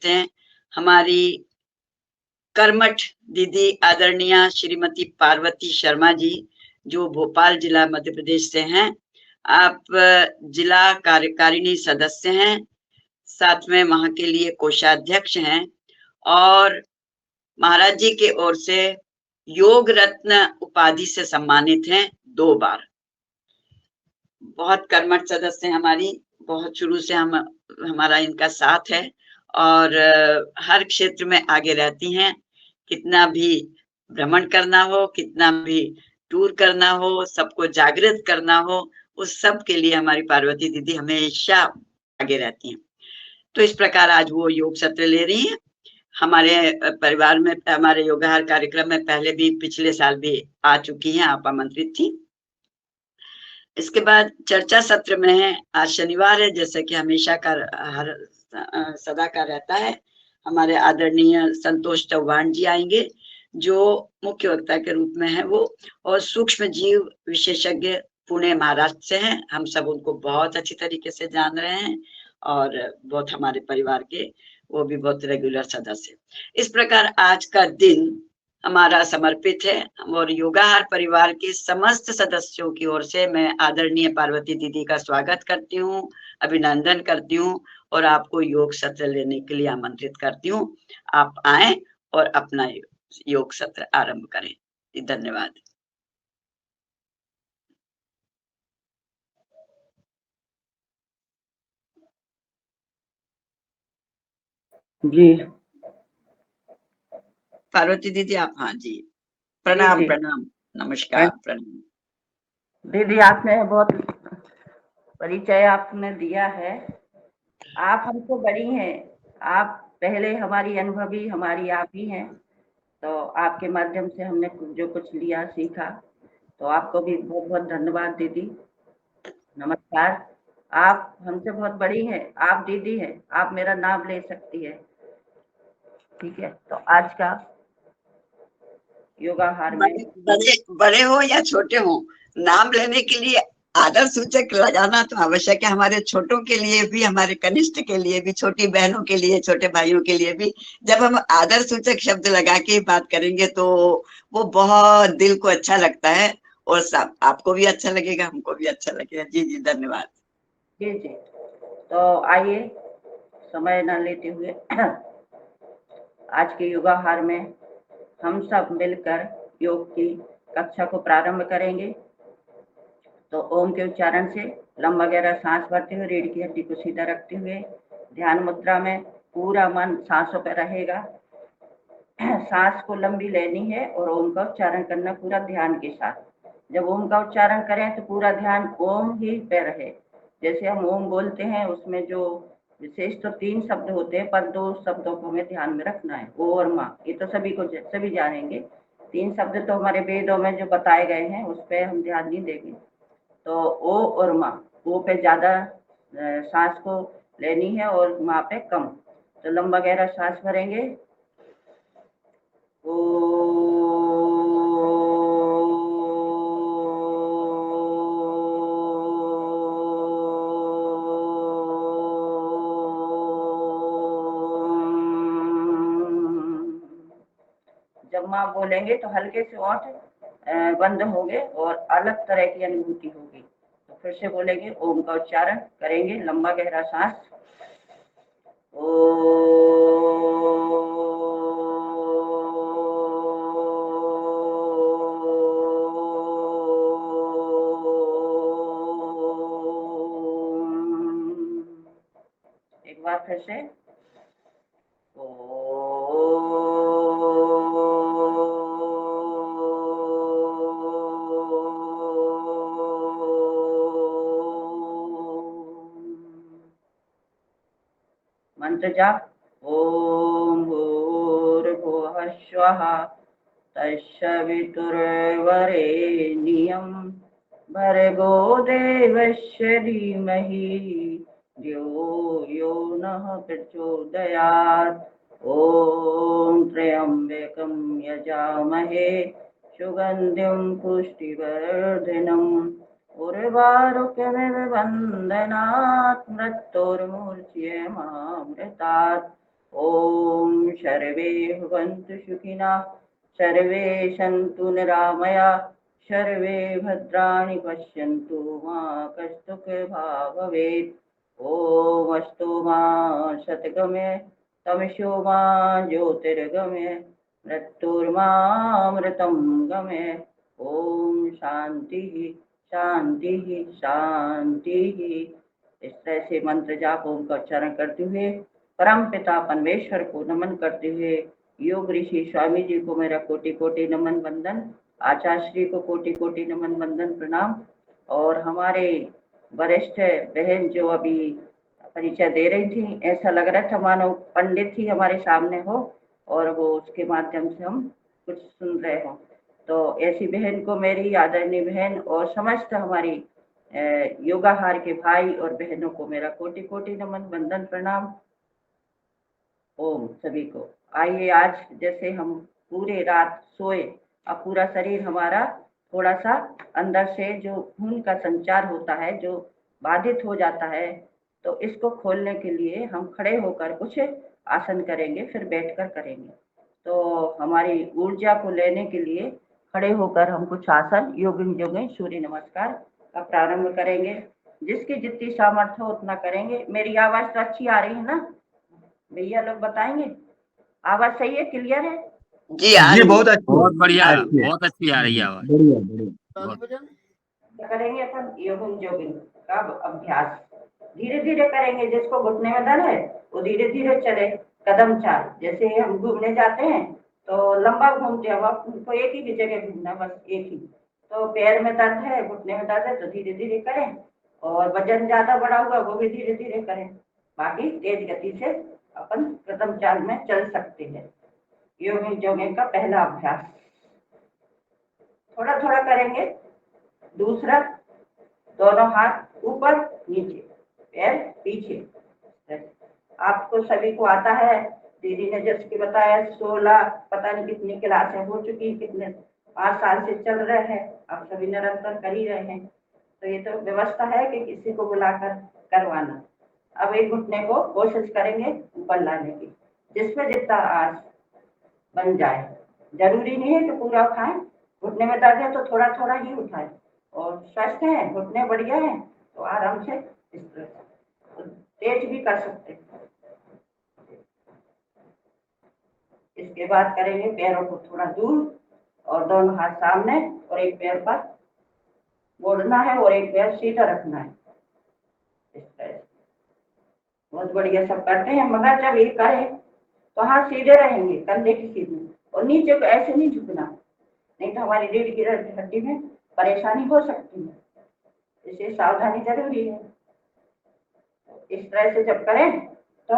सकते हैं हमारी कर्मठ दीदी आदरणीय श्रीमती पार्वती शर्मा जी, जो भोपाल जिला मध्य प्रदेश से हैं। आप जिला कार्यकारिणी सदस्य हैं, साथ में वहाँ के लिए कोषाध्यक्ष हैं और महाराज जी की ओर से योग रत्न उपाधि से सम्मानित हैं 2 बार। बहुत कर्मठ सदस्य हैं हमारी, बहुत शुरू से हमारा इनका साथ है और हर क्षेत्र में आगे रहती हैं। कितना भी भ्रमण करना हो, कितना भी टूर करना हो, सबको जागृत करना हो, उस सब के लिए हमारी पार्वती दीदी हमेशा आगे रहती हैं। तो इस प्रकार आज वो योग सत्र ले रही हैं। हमारे परिवार में हमारे योगाहार कार्यक्रम में पहले भी पिछले साल भी आ चुकी हैं, आप आमंत्रित थी। इसके बाद चर्चा सत्र में है, आज शनिवार है, जैसे कि हमेशा का हर सदा का रहता है। हमारे आदरणीय संतोष चौहान जी आएंगे, जो मुख्य वक्ता के रूप में है वो, और सूक्ष्म जीव विशेषज्ञ पुणे महाराष्ट्र से हैं। हम सब उनको बहुत अच्छी तरीके से जान रहे हैं और बहुत हमारे परिवार के वो भी बहुत रेगुलर सदस्य। इस प्रकार आज का दिन हमारा समर्पित है और योगाहार परिवार के समस्त सदस्यों की ओर से मैं आदरणीय पार्वती दीदी का स्वागत करती हूँ, अभिनंदन करती हूँ और आपको योग सत्र लेने के लिए आमंत्रित करती हूँ। आप आए और अपना योग सत्र आरंभ करें। धन्यवाद। जी पार्वती दीदी आप, हाँ जी, प्रणाम जी प्रणाम, नमस्कार, प्रणाम। दीदी, आपने बहुत परिचय आपने दिया है। आप हमसे बड़ी हैं, आप पहले हमारी अनुभवी हमारी आप ही हैं, तो आपके माध्यम से हमने जो कुछ लिया सीखा, तो आपको भी बहुत बहुत धन्यवाद दीदी। नमस्कार। आप हमसे बहुत बड़ी हैं, आप दीदी हैं, आप मेरा नाम ले सकती है, ठीक है। तो आज का योगाहार में बड़े बड़े बड़े हो या छोटे हो, नाम लेने के लिए आदर सूचक लगाना तो आवश्यक है। हमारे छोटों के लिए भी, हमारे कनिष्ठ के लिए भी, छोटी बहनों के लिए, छोटे भाइयों के लिए भी, जब हम आदर सूचक शब्द लगा के बात करेंगे तो वो बहुत दिल को अच्छा लगता है और सब आपको भी अच्छा लगेगा, हमको भी अच्छा लगेगा। जी जी, धन्यवाद। जी जी। तो आइए समय न लेते हुए आज के योगाहार में हम सब मिलकर योग की कक्षा को प्रारंभ करेंगे। तो ओम के उच्चारण से लंबा गहरा सांस भरते हुए रीढ़ की हड्डी को सीधा रखते हुए ध्यान मुद्रा में पूरा मन सांसों पर रहेगा। सांस को लंबी लेनी है और ओम का उच्चारण करना पूरा ध्यान के साथ। जब ओम का उच्चारण करें तो पूरा ध्यान ओम ही पे रहे। जैसे हम ओम बोलते हैं उसमें जो विशेष तो 3 शब्द होते हैं, पर 2 शब्दों को हमें ध्यान में रखना है, ओ और माँ। ये तो सभी जानेंगे। 3 शब्द तो हमारे वेदों में जो बताए गए हैं उस पर हम ध्यान नहीं देंगे। तो ओ और माँ, ओ पे ज्यादा सांस को लेनी है और माँ पे कम। तो लंबा गहरा सांस भरेंगे। ओ जब माँ बोलेंगे तो हल्के से ओंठ बंद होंगे और अलग तरह की अनुभूति होगी। तो फिर से बोलेंगे, ओम का उच्चारण करेंगे, लंबा गहरा सांस। एक बार फिर से, मंत्र जाप। ओम भूर्भुवः स्वः तत्सवितुर्वरेण्यं भर्गो देवस्य धीमहि धियो यो नः प्रचोदयात्। ॐ त्र्यम्बकं यजामहे सुगन्धिं पुष्टिवर्धनम् उर्वारुकमिव बन्धनात् मृत्युर्मुच्यमामृतात्। ओम सर्वे भवन्तु सुखिनः, सर्वे सन्तु निरामयाः, सर्वे भद्राणि पश्यन्तु मा कश्चित् भवेत्। ओम अस्तु मा सद्गमय, तमसो मा ज्योतिर्गमय, मृत्युर्मामृतं गमय। ओम शांति शांति शांति। इस तरह से मंत्र जाप ओम का उच्चारण करते हुए परम पिता परमेश्वर को नमन करते हुए योग ऋषि स्वामी जी को मेरा कोटि कोटि नमन वंदन, आचार्य श्री को कोटि कोटि नमन वंदन प्रणाम। और हमारे वरिष्ठ बहन जो अभी परिचय दे रही थी, ऐसा लग रहा था मानो पंडित ही हमारे सामने हो और वो उसके माध्यम से हम कुछ सुन रहे हो। तो ऐसी बहन को मेरी आदरणीय बहन और समस्त हमारी योगाहार के भाई और बहनों को मेरा कोटि कोटि नमन वंदन प्रणाम। ओम सभी को। आइए आज जैसे हम पूरे रात सोए, अब पूरा शरीर हमारा थोड़ा सा अंदर से जो खून का संचार होता है जो बाधित हो जाता है, तो इसको खोलने के लिए हम खड़े होकर कुछ आसन करेंगे, फिर बैठकर करेंगे। तो हमारी ऊर्जा को लेने के लिए खड़े होकर हम कुछ आसन योगिन योगिन सूर्य नमस्कार का प्रारंभ करेंगे। जिसकी जितनी सामर्थ्य हो उतना करेंगे। मेरी आवाज तो अच्छी आ रही है ना भैया? लोग बताएंगे आवाज सही है, क्लियर है? जी आ जी रही बहुत है। अच्छी बहुत बढ़िया, अच्छी है। बहुत अच्छी आ रही है आवाज। बढ़िया बढ़िया। तो करेंगे अपन योगिन जोगिन का अभ्यास। धीरे धीरे करेंगे। जिसको घुटने में दर्द है वो धीरे धीरे चले, कदम चाल। जैसे हम घूमने जाते हैं तो लंबा घूमते हैं, आपको एक ही जगह घूमना, बस एक ही। तो पैर में दर्द है, घुटने में दर्द है तो धीरे धीरे करें, और वजन ज्यादा बड़ा हुआ वो भी धीरे धीरे करें। बाकी तेज गति से अपन कदम चाल में चल सकते हैं। योगिन जोगिन का पहला अभ्यास थोड़ा थोड़ा करेंगे। दूसरा, दोनों हाथ ऊपर नीचे, पैर पीछे। आपको सभी को आता है। दीदी ने जैसे कि बताया 16 पता नहीं कितनी क्लासें हो चुकी, कितने 5 साल से चल रहे हैं, आप सभी निरंतर कर ही रहे हैं। तो ये तो व्यवस्था है कि किसी को बुलाकर करवाना। अब एक घुटने को कोशिश करेंगे ऊपर लाने की, जिसमें जितना आज बन जाए। जरूरी नहीं है कि पूरा उठाएं। घुटने में दर्द है तो थोड़ा थोड़ा ही उठाएं, और स्वस्थ है, घुटने बढ़िया है तो आराम से इस तरह से तेज भी कर सकते हैं। इसके बाद करेंगे पैरों को थोड़ा दूर और दोनों हाथ सामने, और एक पैर पर मोड़ना है और एक पैर सीधा रखना है। इस तरह से बहुत बढ़िया सब करते हैं। मगर जब ये करें तो हाथ सीधे रहेंगे, कंधे की सीधे, और नीचे को ऐसे नहीं झुकना, नहीं तो हमारी रीढ़ की हड्डी में परेशानी हो सकती है। इसलिए सावधानी जरूरी है। इस तरह से जब करें तो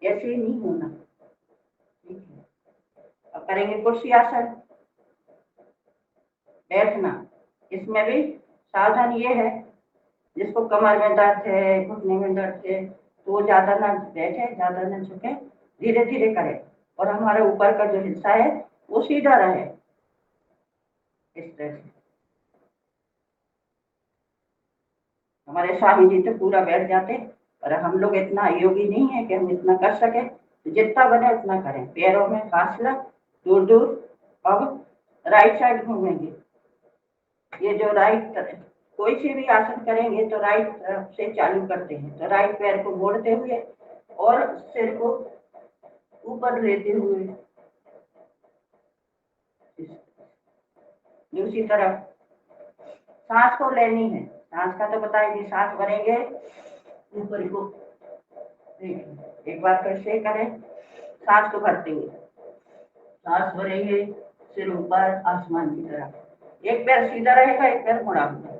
ऐसे नहीं होना। ठीक है। अब करेंगे कुर्सी आसन। बैठना, इसमें भी सावधानी ये है, जिसको कमर में दर्द है, घुटने में दर्द है, तो वो ज्यादा ना बैठे, ज्यादा ना झुके, धीरे धीरे करें, और हमारे ऊपर का जो हिस्सा है वो सीधा रहे। इस तरह से हमारे स्वामी जी तो पूरा बैठ जाते, और हम लोग इतना योगी नहीं है कि हम इतना कर सके। तो जितना बने उतना करें। पैरों में फासला दूर दूर। अब राइट साइड घूमेंगे। ये जो राइट, कोई सी भी आसन करेंगे तो राइट तरफ से चालू करते हैं। तो राइट पैर को मोड़ते हुए और सिर को ऊपर लेते हुए, दूसरी तरफ सांस को लेनी है। सांस का तो बताएंगे, सांस भरेंगे ऊपर को, एक बार फिर से करें। सांस को भरते हुए सांस भरेंगे, सिर ऊपर आसमान की तरफ। एक पैर सीधा रहेगा, एक पैर मुड़ा हुआ।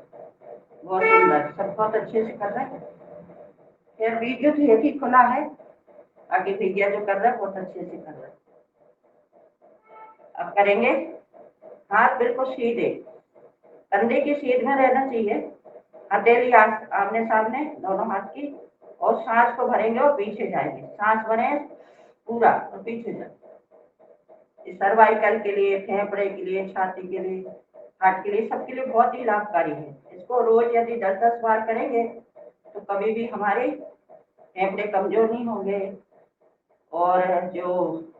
बहुत सुंदर, सब बहुत अच्छे से कर रहे हैं। फिर वीडियो तो एक ही खुला है, आगे भैया जो कर रहे हैं बहुत अच्छे से कर रहे हैं। अब करेंगे हाथ बिल्कुल सीधे, कंधे की सीध में रहना चाहिए, हथेली आमने सामने दोनों हाथ की, और सांस को भरेंगे और पीछे जाएंगे। सांस भरे पूरा और पीछे जाए। सर्वाइकल के लिए, फेफड़े के लिए, छाती के लिए, हार्ट के लिए, सबके लिए बहुत ही लाभकारी है। इसको रोज यदि 10-10 बार करेंगे तो कभी भी हमारे फेफड़े कमजोर नहीं होंगे, और जो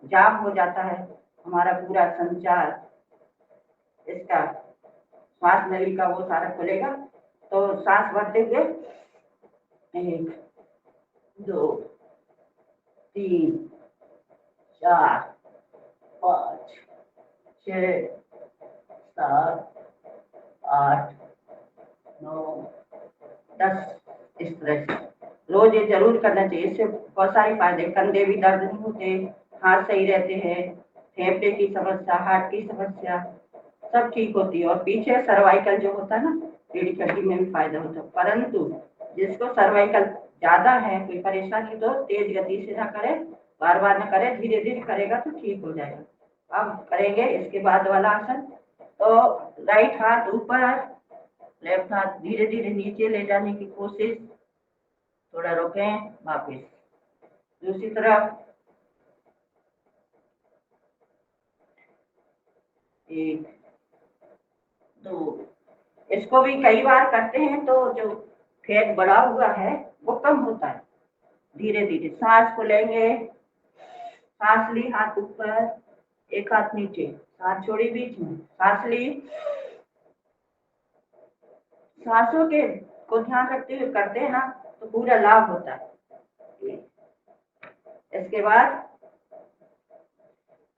जाम हो जाता है हमारा पूरा संचार, इसका श्वास नली का, वो सारा खुलेगा। तो सांस भरते हुए 1 2 3 4 5 6 7 8 9 10, इस तरह से रोज ये जरूर करना चाहिए। इससे बहुत सारे फायदे, कंधे भी दर्द नहीं होते, हाथ सही रहते हैं, फेफड़े की समस्या, हार्ट की समस्या सब ठीक होती है। और पीछे सर्वाइकल जो होता है ना, रीढ़ की हड्डी में भी फायदा होता है। परंतु जिसको सर्वाइकल ज्यादा है, कोई परेशानी, तो तेज गति से ना करे, बार बार ना करे, धीरे धीरे करेगा तो ठीक हो जाएगा। अब करेंगे इसके बाद वाला आसन। तो राइट हाथ ऊपर, लेफ्ट हाथ धीरे धीरे नीचे ले जाने की कोशिश, थोड़ा रोकें, वापिस दूसरी तरफ, 1 2। इसको भी कई बार करते हैं तो जो फैट बढ़ा हुआ है वो कम होता है। धीरे धीरे सांस को लेंगे, सांस ली, हाथ ऊपर, एक हाथ नीचे, सांस छोड़ी बीच में, सांस ली। सांसों के को ध्यान रखते हुए करते हैं ना तो पूरा लाभ होता है। इसके बाद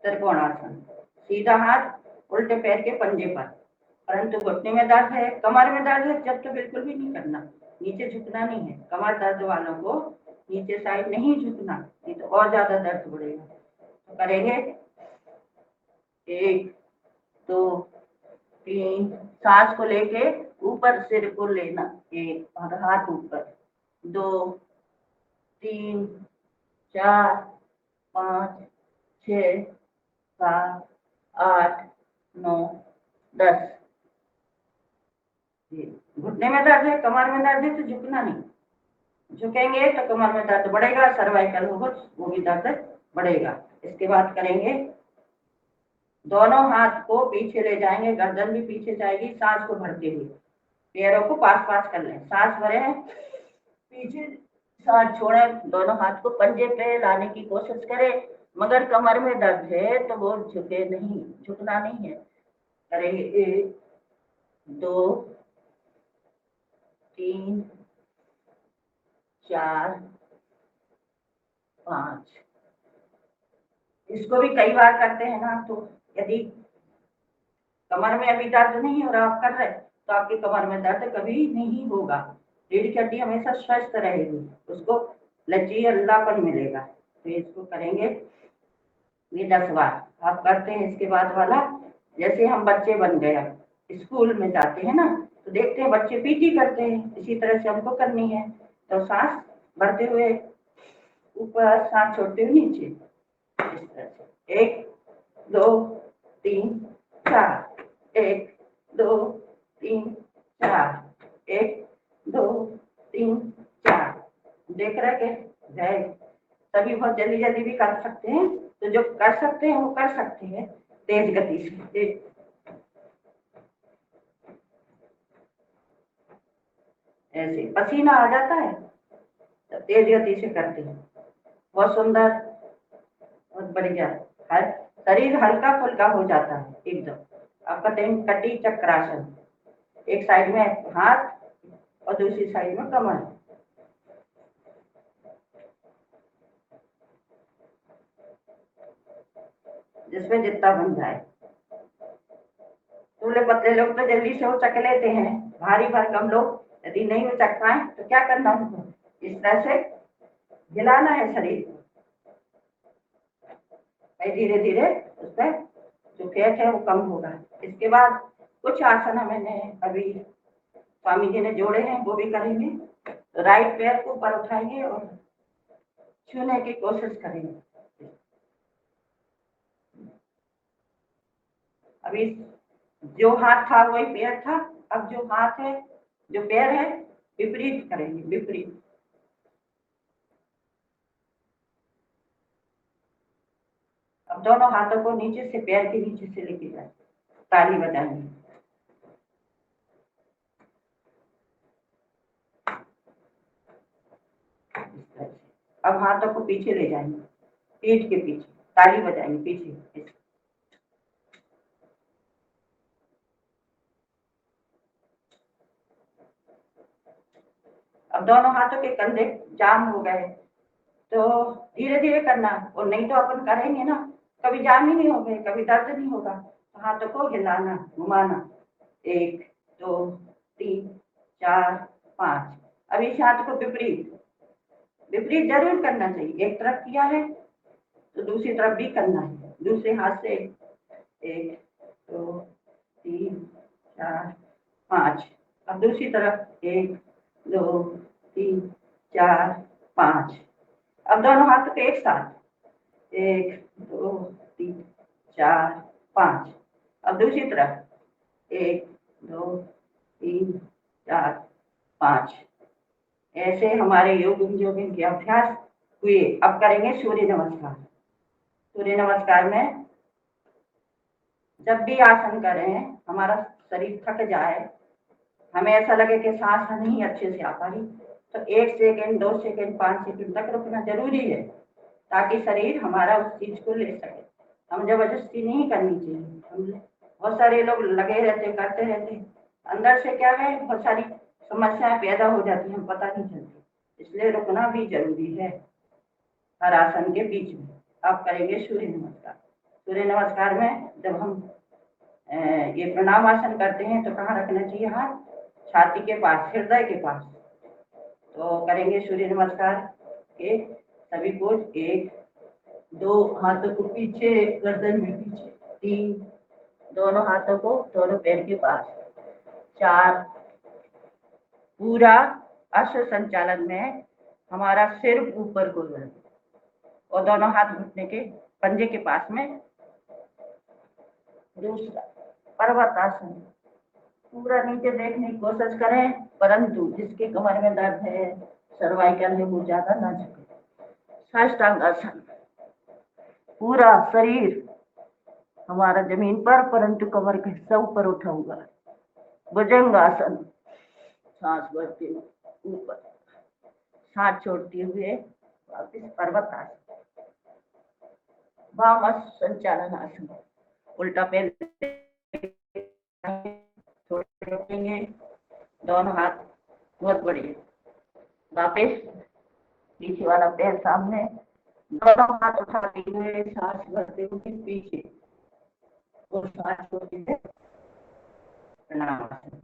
त्रिकोणासन, सीधा हाथ उल्टे पैर के पंजे पर, परंतु घुटने में दर्द है, कमर में दर्द है, जब तो बिल्कुल भी नहीं करना, नीचे झुकना नहीं है। कमर दर्द वालों को नीचे साइड नहीं झुकना, नहीं तो और ज्यादा दर्द बढ़ेगा। तो करेंगे 1 2 3, सांस को लेके ऊपर सिर को लेना, 1, और हाथ ऊपर, 2 3 4 5 6 7 8 9 10। घुटने में दर्द है, कमर में दर्द है तो झुकना नहीं, झुकेंगे तो कमर में दर्द बढ़ेगा, सर्वाइकल होगा वो भी दर्द बढ़ेगा। इसके बाद करेंगे, दोनों हाथ को पीछे ले जाएंगे, गर्दन भी पीछे जाएगी, सांस को भरते हुए पैरों को पास पास कर लें, सांस भरे, पीछे सांस छोड़े, दोनों हाथ को पंजे पे लाने की कोशिश करें। मगर कमर में दर्द है तो वो झुके नहीं, झुकना नहीं है। करेंगे 1 2 3 4 5। इसको भी कई बार करते हैं ना, तो यदि कमर में अभी दर्द नहीं और आप कर रहे तो आपकी कमर में दर्द कभी नहीं होगा। रीढ़ की हड्डी हमेशा स्वस्थ रहेगी, उसको लचीलापन मिलेगा। तो इसको करेंगे ये 10 बार आप करते हैं। इसके बाद वाला, जैसे हम बच्चे बन गए, स्कूल में जाते हैं ना तो देखते हैं बच्चे पीटी करते हैं, इसी तरह से हमको करनी है। तो सांस भरते हुए ऊपर, सांस छोड़ते हुए नीचे, इस तरह से 1 2 3 4, 1 2 3 4, 1 2 3 4। देख रहे के है, सभी बहुत जल्दी जल्दी भी कर सकते हैं, तो जो कर सकते हैं वो कर सकते हैं तेज गति से। ऐसे पसीना आ जाता है तो तेज गति से करते हैं, बहुत सुंदर, बहुत बढ़िया, शरीर हल्का फुल्का हो जाता है एकदम। आपका कटी चक्रासन, एक साइड में हाथ और दूसरी साइड में कमर, जिसमें जितना बन जाए। दूल्हे पतले लोग तो जल्दी से उचक लेते हैं, भारी भरकम लोग यदि नहीं उचक पाए तो क्या करना उनको, इस तरह से हिलाना है शरीर को, धीरे धीरे उस पर जो फैट है वो कम होगा। इसके बाद कुछ आसन मैंने अभी स्वामी जी ने जोड़े हैं वो भी करेंगे। तो राइट पैर को ऊपर उठाएंगे और छूने की कोशिश करेंगे। अभी जो हाथ था वही पैर था, अब जो हाथ है जो पैर है विपरीत करेंगे, विपरीत। अब दोनों हाथों को नीचे से, पैर के नीचे से लेके जाए, ताली बजाएंगे। अब हाथों को पीछे ले जाएंगे, पीठ के पीछे ताली बजाएंगे पीछे। अब दोनों हाथों के कंधे जाम हो गए तो धीरे धीरे करना, और नहीं तो अपन करेंगे ना कभी जाम ही नहीं होंगे, कभी दर्द नहीं होगा। तो हाथों को हिलाना घुमाना, 1 2 3 4 5। अब इस हाथ को विपरीत विपरीत जरूर करना चाहिए। एक तरफ किया है तो दूसरी तरफ भी करना है। दूसरे हाथ से 1 2 3 4 5। अब दूसरी तरफ 1 2 3 4 5। अब दोनों हाथों के एक साथ 1 2 3 4 5। अब दूसरी तरफ 1 2 3 4 5। ऐसे हमारे योग के अभ्यास हुए। अब करेंगे सूर्य नमस्कार। सूर्य नमस्कार में जब भी आसन करें हमारा शरीर थक जाए, हमें ऐसा लगे कि सांस नहीं अच्छे से आ पा रही, तो 1 सेकेंड 2 सेकेंड 5 सेकेंड तक रुकना जरूरी है, ताकि शरीर हमारा उस चीज को ले सके। हम जबरदस्ती नहीं करनी चाहिए। बहुत सारे लोग लगे रहते करते रहते, अंदर से क्या है बहुत सारी समस्याएं पैदा हो जाती हैं, पता नहीं चलती। इसलिए रुकना भी जरूरी है हर आसन के बीच में। अब करेंगे सूर्य नमस्कार। सूर्य नमस्कार में जब हम ये प्रणाम आसन करते हैं तो कहाँ रखना चाहिए? हाथ छाती के पास, हृदय के पास। तो करेंगे सूर्य नमस्कार के सभी को। 1 2 हाथों को पीछे, गर्दन में पीछे। 3 दोनों हाथों को दोनों पैर के पास। 4 पूरा अश्व संचालन में हमारा सिर ऊपर को रहे और दोनों हाथ घुटने के पंजे के पास में। दूसरा पर्वतासन, पूरा नीचे देखने की कोशिश करें, परंतु जिसके कमर में दर्द है, सर्वाइकल है, वो ज्यादा ना झुके। साष्टांग आसन, पूरा शरीर हमारा जमीन पर परंतु कमर का हिस्सा ऊपर उठा हुआ है। भुजंग आसन, सांस भरते ऊपर, सांस छोड़ते हुए वापिस पर्वत आसन। वाम संचालन आसन, उल्टा पैर रोकेंगे, दोनों हाथ बहुत बढ़िया, वापिस पीछे वाला पैर सामने, दोनों हाथ उठाते हुए सांस भरते हुए पीछे और सांस छोड़ते हुए प्रणाम आसन।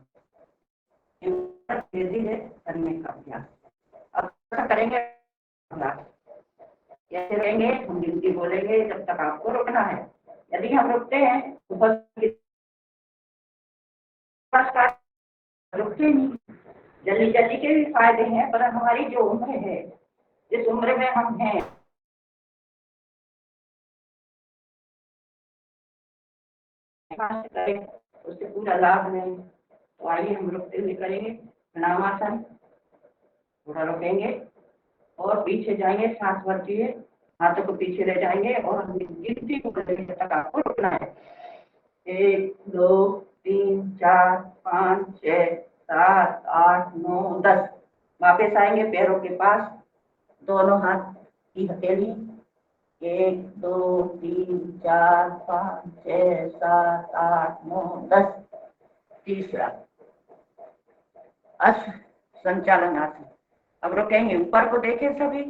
धीरे धीरे करने का अभ्यास। अब करेंगे कैसे रहेंगे? हम गिनती बोलेंगे जब तक आपको रुकना है। यदि हम रुकते हैं तो रुकते नहीं। जल्दी जल्दी के भी फायदे हैं, पर हमारी जो उम्र है, जिस उम्र में हम हैं, उससे पूरा लाभ लें। तो आइए हम रुकते हुए करेंगे प्रणाम आसन। थोड़ा रुकेंगे और पीछे जाएंगे, सांस भरती है, हाथों को पीछे ले जाएंगे और गिनती को करेंगे जब तक आपको रुकना है। 1 2 3 4 5 6 7 8 9 10। वापस आएंगे पैरों के पास, दोनों हाथ की हथेली। 1 2 3 4 5 6 7 8 9 10। तीसरा अश्व संचालन आसन। अब रुकेंगे, ऊपर को देखें सभी।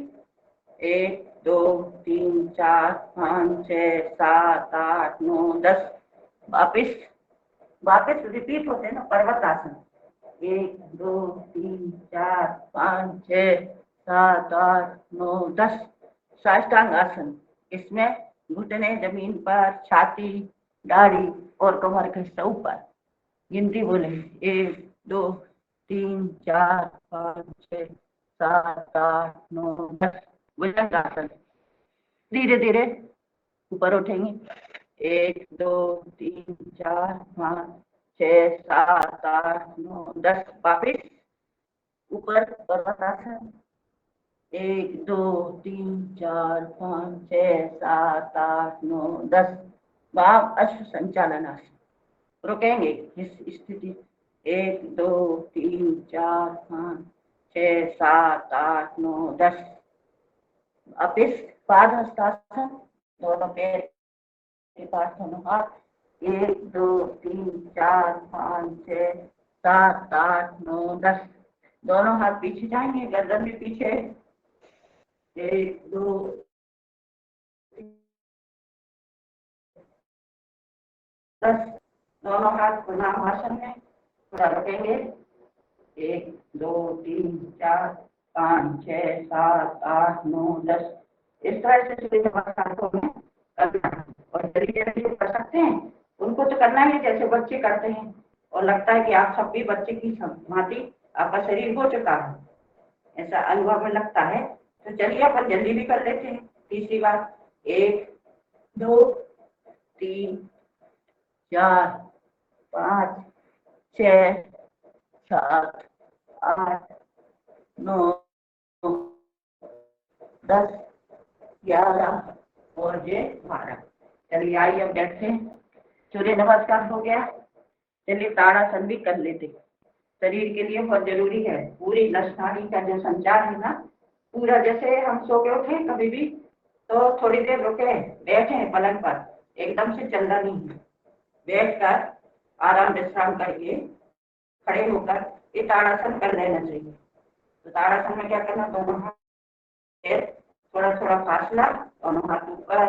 1 2 3 4 5 6 7 8 9 10। वापिस रिपीट होते हैं ना पर्वत आसन। 1 2 3 4 5 6 7 8 9 10। साष्टांग आसन, इसमें घुटने जमीन पर, छाती, दाढ़ी और कमर का हिस्सा ऊपर। गिनती बोले 1 2 3 4 5 6 7 8 9 10। भुजंग आसन, धीरे धीरे ऊपर उठेंगे। 1 2 3 4 5 6 7 8 9 10। वापिस ऊपर पर्वत आसन। 1 2 3 4 5 6 7 8 9 10। वाम अश्व संचालन आसन। रुकेंगे इस स्थिति। 1 2 3 4 5 6 7 8 9 10। वापिस पाद हस्तासन, दोनों पैर के पास दोनों हाथ, 1 2 3 4 5 6 7 8 9 10, दोनों हाथ पीछे जाएंगे, गर्दन भी पीछे, 1 2 10, दोनों हाथ प्रणामासन में थोड़ा रखेंगे, 1 2 3 4 5 6 7 8 9 10, इस तरह से सूर्य नमस्कार को हमें करना है। और जल्दी कर सकते हैं, उनको तो करना ही जैसे बच्चे करते हैं, और लगता है कि आप सब भी बच्चे की भांति आपका शरीर हो चुका है, ऐसा अनुभव में लगता है। तो चलिए अपन जल्दी भी कर लेते हैं। तीसरी बार, 1 2 3 4 5 6 7 8 9 10 11 और ये 12। चलिए आइए अब बैठते हैं। सूर्य नमस्कार हो गया, चलिए ताड़ासन भी कर लेते। शरीर के लिए बहुत जरूरी है, पूरी नस नाड़ी का जो संचार है ना, पूरा, जैसे हम सो के उठे कभी भी तो थोड़ी देर रुके, बैठे पलंग पर, एकदम से चलना नहीं है, बैठकर आराम विश्राम करके खड़े होकर ये ताड़ासन कर लेना चाहिए। तो ताड़ासन में क्या करना, दोनों हाथ थोड़ा थोड़ा फासला, दोनों हाथ ऊपर,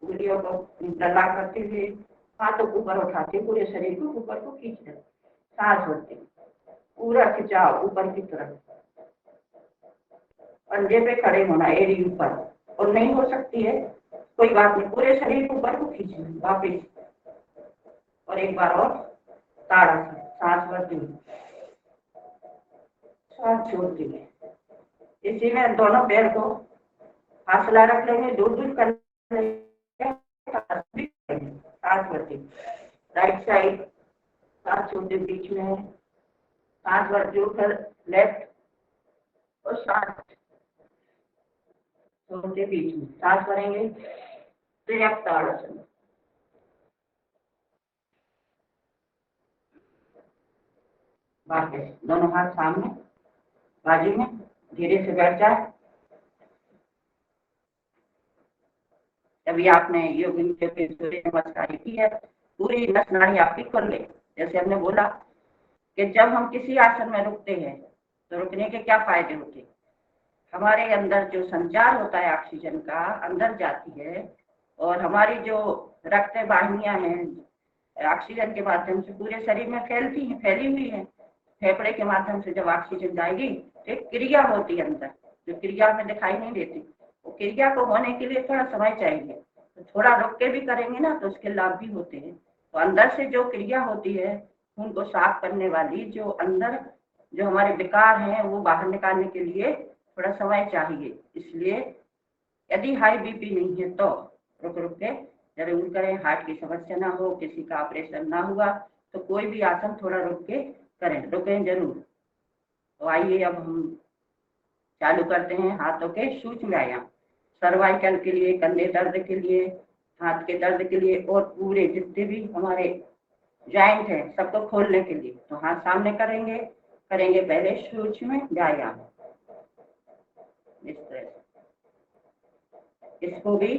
उंगलियों को डला करते हुए हाथों को ऊपर उठाते, पूरे शरीर को ऊपर को खींच देते, सांस भरते, पूरा खिंचाव ऊपर की तरफ, पंजे पे खड़े होना, एड़ी ऊपर, और नहीं हो सकती है कोई बात नहीं, पूरे शरीर को ऊपर को खींचना वापिस, और एक बार और ताड़ासन, सांस भरते हुए सांस छोड़ते हुए, इसी में दोनों पैर को फासला रख लेंगे, दूर दूर कर लेंगे, सांस भरते, राइट साइड सांस छोड़ते बीच में, सांस भरते उधर लेफ्ट, और सांस छोड़ते बीच में, सांस भरेंगे, फिर आप ताड़ासन, वापस दोनों हाथ सामने बाजू में, धीरे से बैठ जाए। अभी आपने योग सूर्य नमस्कार की है, पूरी नस नाड़ी आपकी खोल ले। जैसे हमने बोला कि जब हम किसी आसन में रुकते हैं तो रुकने के क्या फायदे होते हैं, हमारे अंदर जो संचार होता है ऑक्सीजन का अंदर जाती है, और हमारी जो रक्त वाहिनियां हैं ऑक्सीजन के माध्यम से पूरे शरीर में फैली हुई है, फेफड़े के माध्यम से जब ऑक्सीजन जाएगी तो एक क्रिया होती है अंदर, जो क्रिया में दिखाई नहीं देती, वो क्रिया को होने के लिए थोड़ा समय चाहिए, तो थोड़ा रुक के भी करेंगे ना तो उसके लाभ भी होते हैं। तो अंदर से जो क्रिया होती है खून को साफ करने वाली, जो अंदर जो हमारे विकार हैं वो बाहर निकालने के लिए थोड़ा समय चाहिए, इसलिए यदि हाई बीपी नहीं है तो रुक रुक के जरूर करें। हार्ट की समस्या ना हो, किसी का ऑपरेशन ना हुआ तो कोई भी आसन थोड़ा रुक के करें, रुकें जरूर। तो आइए अब हम चालू करते हैं हाथों के सूक्ष्म व्यायाम, सर्वाइकल के लिए, कंधे दर्द के लिए, हाथ के दर्द के लिए, और पूरे जितने भी हमारे जॉइंट है सबको खोलने के लिए। तो हाथ सामने करेंगे पहले सूक्ष्म व्यायाम, इस तरह से, इसको भी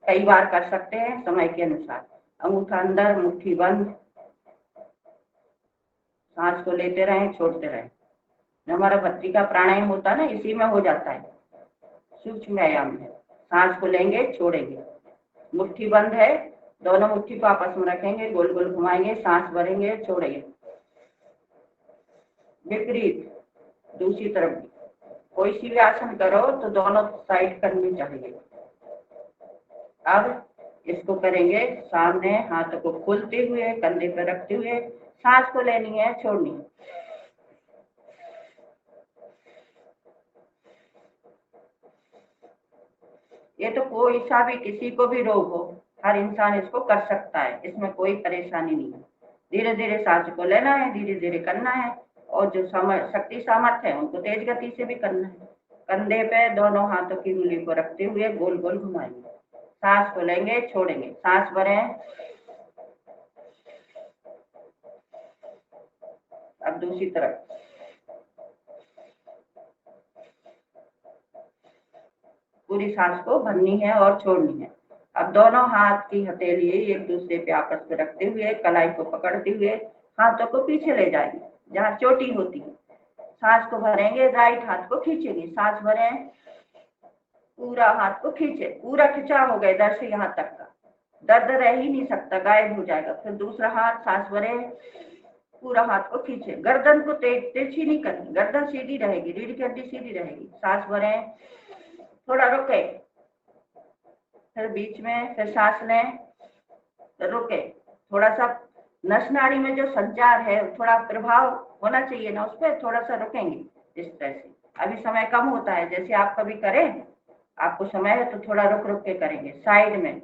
कई बार कर सकते हैं समय के अनुसार। अंगूठा अंदर, मुट्ठी बंद, सांस को लेते रहें, छोड़ते रहें। हमारा भस्त्रिका प्राणायाम होता है ना, इसी में हो जाता है, सूक्ष्म व्यायाम है। सांस को लेंगे, छोड़ेंगे, मुट्ठी बंद है, दोनों मुट्ठी को आपस में रखेंगे, गोल गोल घुमाएंगे, सांस भरेंगे, छोड़ेंगे। विपरीत दूसरी तरफ कोई सी भी आसन करो तो दोनों साइड करनी चाहिए। अब इसको करेंगे सामने, हाथों को खोलते हुए, कंधे पर रखते हुए, सांस को लेनी है, छोड़नी है। ये तो कोई सा भी, किसी को भी रोग हो, हर इंसान इसको कर सकता है, इसमें कोई परेशानी नहीं है। धीरे धीरे सांस को लेना है, धीरे धीरे करना है, और जो शक्ति सामर्थ्य है उनको तेज गति से भी करना है। कंधे पे दोनों हाथों की उंगली को रखते हुए गोल गोल घुमाएंगे, सांस को लेंगे, छोड़ेंगे, सांस भरें। अब दूसरी तरफ पूरी सांस को भरनी है और छोड़नी है। अब दोनों हाथ की हथेली एक दूसरे पे आपस में रखते हुए कलाई को पकड़ते हुए हाथों को पीछे ले जाएंगे जहाँ चोटी होती है। सांस को भरेंगे, राइट हाथ को खींचेंगे, सांस भरें, पूरा हाथ को खींचे, पूरा खिंचाव हो गया इधर से यहाँ तक का, दर्द रह ही नहीं सकता, गायब हो जाएगा। फिर दूसरा हाथ, सांस भरे, पूरा हाथ को खींचे, गर्दन को तिरछी नहीं करनी, गर्दन सीधी रहेगी, रीढ़ की हड्डी सीधी रहेगी। सांस भरे, थोड़ा रुके, फिर बीच में फिर सांस लें, रुके, थोड़ा सा नस नाड़ी में जो संचार है थोड़ा प्रभाव होना चाहिए ना, उस पर थोड़ा सा रुकेंगे इस तरह से। अभी समय कम होता है, जैसे आप कभी करें, आपको समय है तो थोड़ा रुक रुक के करेंगे। साइड में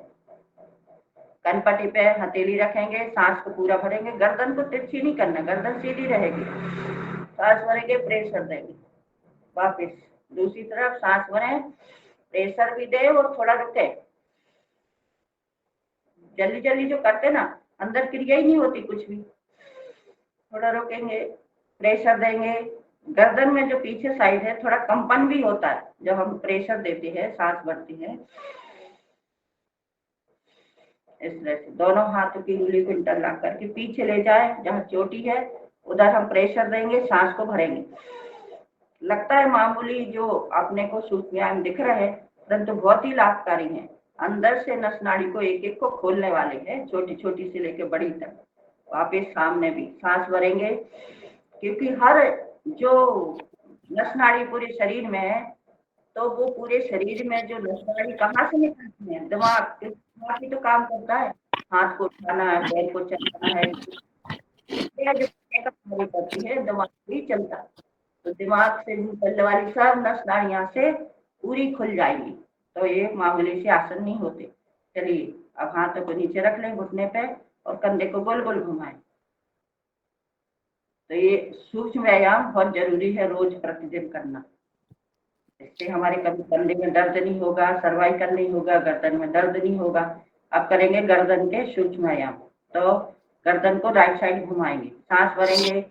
कनपट्टी पे हथेली रखेंगे, सांस को पूरा भरेंगे, गर्दन को तिरछी नहीं करना, गर्दन सीधी रहेगी। सांस भरेंगे, प्रेशर देंगे, वापिस दूसरी तरफ सांस भरें, प्रेशर भी दे और थोड़ा रुके। जल्दी जल्दी जो करते ना, अंदर क्रिया ही नहीं होती कुछ भी। थोड़ा रुकेंगे, प्रेशर देंगे, गर्दन में जो पीछे साइड है थोड़ा कंपन भी होता है जब हम प्रेशर देते हैं, सांस भरती है। इस तरह से दोनों हाथों की उंगली को इंटरलॉक करके पीछे ले जाए, जहाँ चोटी है उधर हम प्रेशर देंगे, सांस को भरेंगे। लगता है मामूली जो अपने को सूक्ष्म दिख रहे हैं, परंतु बहुत ही लाभकारी है। अंदर से नस नाड़ी को एक एक को खोलने वाले हैं, छोटी छोटी से लेकर बड़ी तक। वापिस सामने भी सांस भरेंगे, क्योंकि हर जो नस नाड़ी पूरे शरीर में है, तो वो पूरे शरीर में जो नस नाड़ी कहाँ से निकलती है, दिमाग ही तो काम करता है। हाथ को उठाना है, पैर को चलाना है, जो कार्य करती है दिमाग भी चलता है। तो दिमाग से निकलने वाली सब नस नाड़ियां से पूरी खुल जाएगी, तो ये मामूली से आसन नहीं होते। चलिए अब हाथों को नीचे रख लें घुटने पे और कंधे को गोल गोल घुमाएं। तो ये सूक्ष्म व्यायाम बहुत जरूरी है रोज प्रतिदिन करना। इससे हमारे कभी कंधे में दर्द नहीं होगा, सर्वाइकल नहीं होगा, गर्दन में दर्द नहीं होगा। अब करेंगे गर्दन के सूक्ष्म व्यायाम। तो गर्दन को राइट साइड घुमाएंगे, सांस भरेंगे,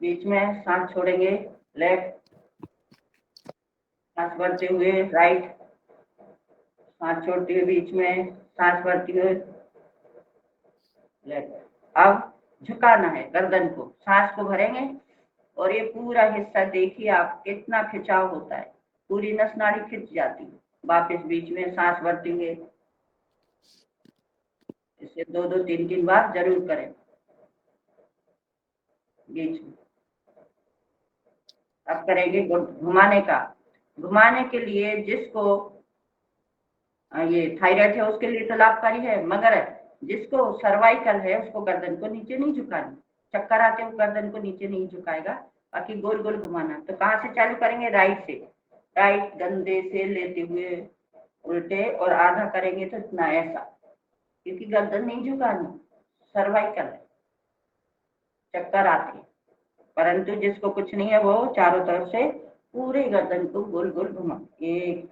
बीच में सांस छोड़ेंगे, लेफ्ट, सांस भरते हुए राइट, सांस छोड़ते हुए बीच में, सांस भरते हुए लेफ्ट। अब झुकाना है गर्दन को, सांस को भरेंगे और ये पूरा हिस्सा देखिए आप कितना खिंचाव होता है, पूरी नस नाड़ी खिंच जाती है। वापस बीच में सांस भरते हुए, इसे 2-2 3-3 बार जरूर करें बीच में। अब करेंगे घुमाने का। घुमाने के लिए जिसको ये थायराइड है उसके लिए तो लाभकारी है, मगर जिसको सर्वाइकल है उसको गर्दन को नीचे नहीं झुकानी। चक्कर आते हुए गर्दन को नीचे नहीं झुकाएगा, बाकी गोल गोल घुमाना। तो कहाँ से चालू करेंगे? राइट से, राइट कंधे से लेते हुए उल्टे, और आधा करेंगे तो इतना ऐसा, क्योंकि गर्दन नहीं झुकानी, सर्वाइकल है, चक्कर आते हैं। परंतु जिसको कुछ नहीं है वो चारों तरफ से पूरे गर्दन को गोल गोल घुमा, 1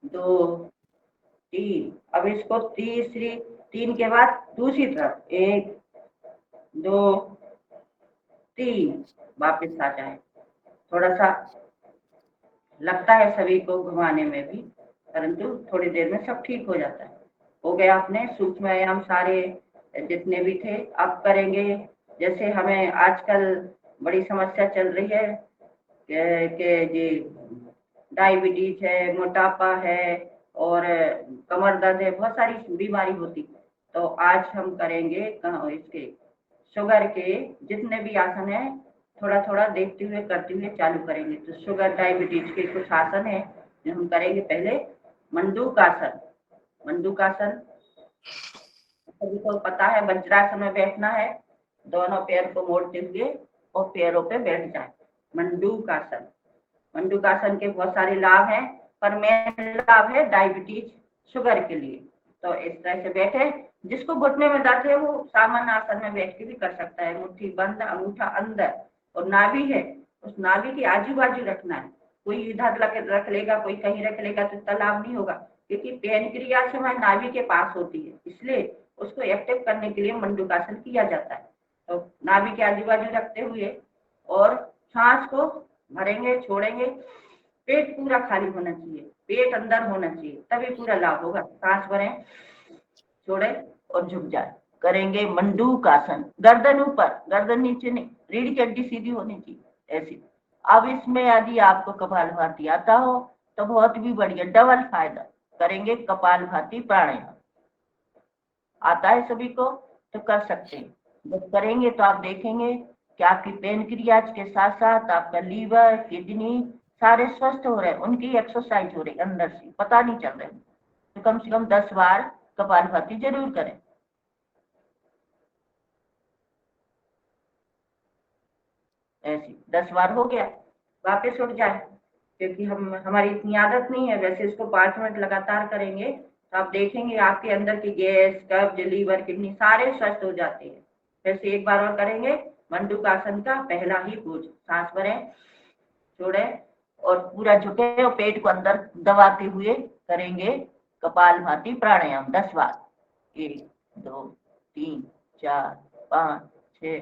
2 3। अब इसको तीसरी 3 के बाद दूसरी तरफ 1 2 3 वापस आ जाए। थोड़ा सा लगता है सभी को घुमाने में भी, परंतु थोड़ी देर में सब ठीक हो जाता है। हो गया अपने सूक्ष्म व्यायाम सारे जितने भी थे। अब करेंगे, जैसे हमें आजकल बड़ी समस्या चल रही है कि जी डायबिटीज है, मोटापा है और कमर दर्द है, बहुत सारी बीमारी होती। तो आज हम करेंगे इसके शुगर के जितने भी आसन है, थोड़ा थोड़ा देखते हुए करते हुए चालू करेंगे। तो शुगर डायबिटीज के कुछ आसन है जो हम करेंगे। पहले मंडूकासन। मंडूकासन सभी को पता है, वज्रासन में बैठना है, दोनों पैर को मोड़ते हुए और पैरों पे बैठ जाए, मंडूकासन। मंडूकासन के बहुत सारे लाभ हैं, पर मेन लाभ है डायबिटीज शुगर के लिए। तो इस तरह से बैठे, जिसको घुटने में दर्द है वो सामान्य आसन में बैठ के भी कर सकता है। मुट्ठी बंद, अंगूठा अंदर, और नाभि है उस नाभि के आजू बाजू रखना है। कोई इधर रख लेगा, कोई कहीं रख लेगा तो इतना लाभ नहीं होगा, क्योंकि पैनक्रियाज हमारे नाभि के पास होती है, इसलिए उसको एक्टिव करने के लिए मंडूकासन किया जाता है। तो नाभि के आजू बाजू रखते हुए और सांस को भरेंगे, छोड़ेंगे, पेट पूरा खाली होना चाहिए। पेट अंदर होना चाहिए, तभी पूरा लाभ होगा। सांस भरें, छोड़े और झुक जाए। करेंगे मंडूकासन, गर्दन ऊपर, गर्दन नीचे नहीं, रीढ़ की हड्डी सीधी होनी चाहिए ऐसी। अब इसमें यदि आपको कपालभाति आता हो तो बहुत भी बढ़िया, डबल फायदा। करेंगे कपालभाति प्राणायाम। आता है सभी को तो कर सकते हैं। जब करेंगे तो आप देखेंगे कि आपकी पेनक्रियाज के साथ साथ आपका लीवर, किडनी सारे स्वस्थ हो रहे हैं, उनकी एक्सरसाइज हो रही अंदर से, पता नहीं चल रहा है। तो कम से कम 10 बार कपालभाति जरूर करें। ऐसे 10 बार हो गया, वापस उठ जाए, क्योंकि हमारी इतनी आदत नहीं है। वैसे इसको 5 मिनट लगातार करेंगे तो आप देखेंगे आपके अंदर की गैस, कब्ज, लीवर, किडनी सारे स्वस्थ हो जाते हैं। फिर से एक बार और करेंगे मंडूकासन का पहला ही पोज। सांस भरें, छोड़े और पूरा झुके और पेट को अंदर दबाते हुए करेंगे कपालभाति प्राणायाम 10 बार। 1 2 3 4 5 6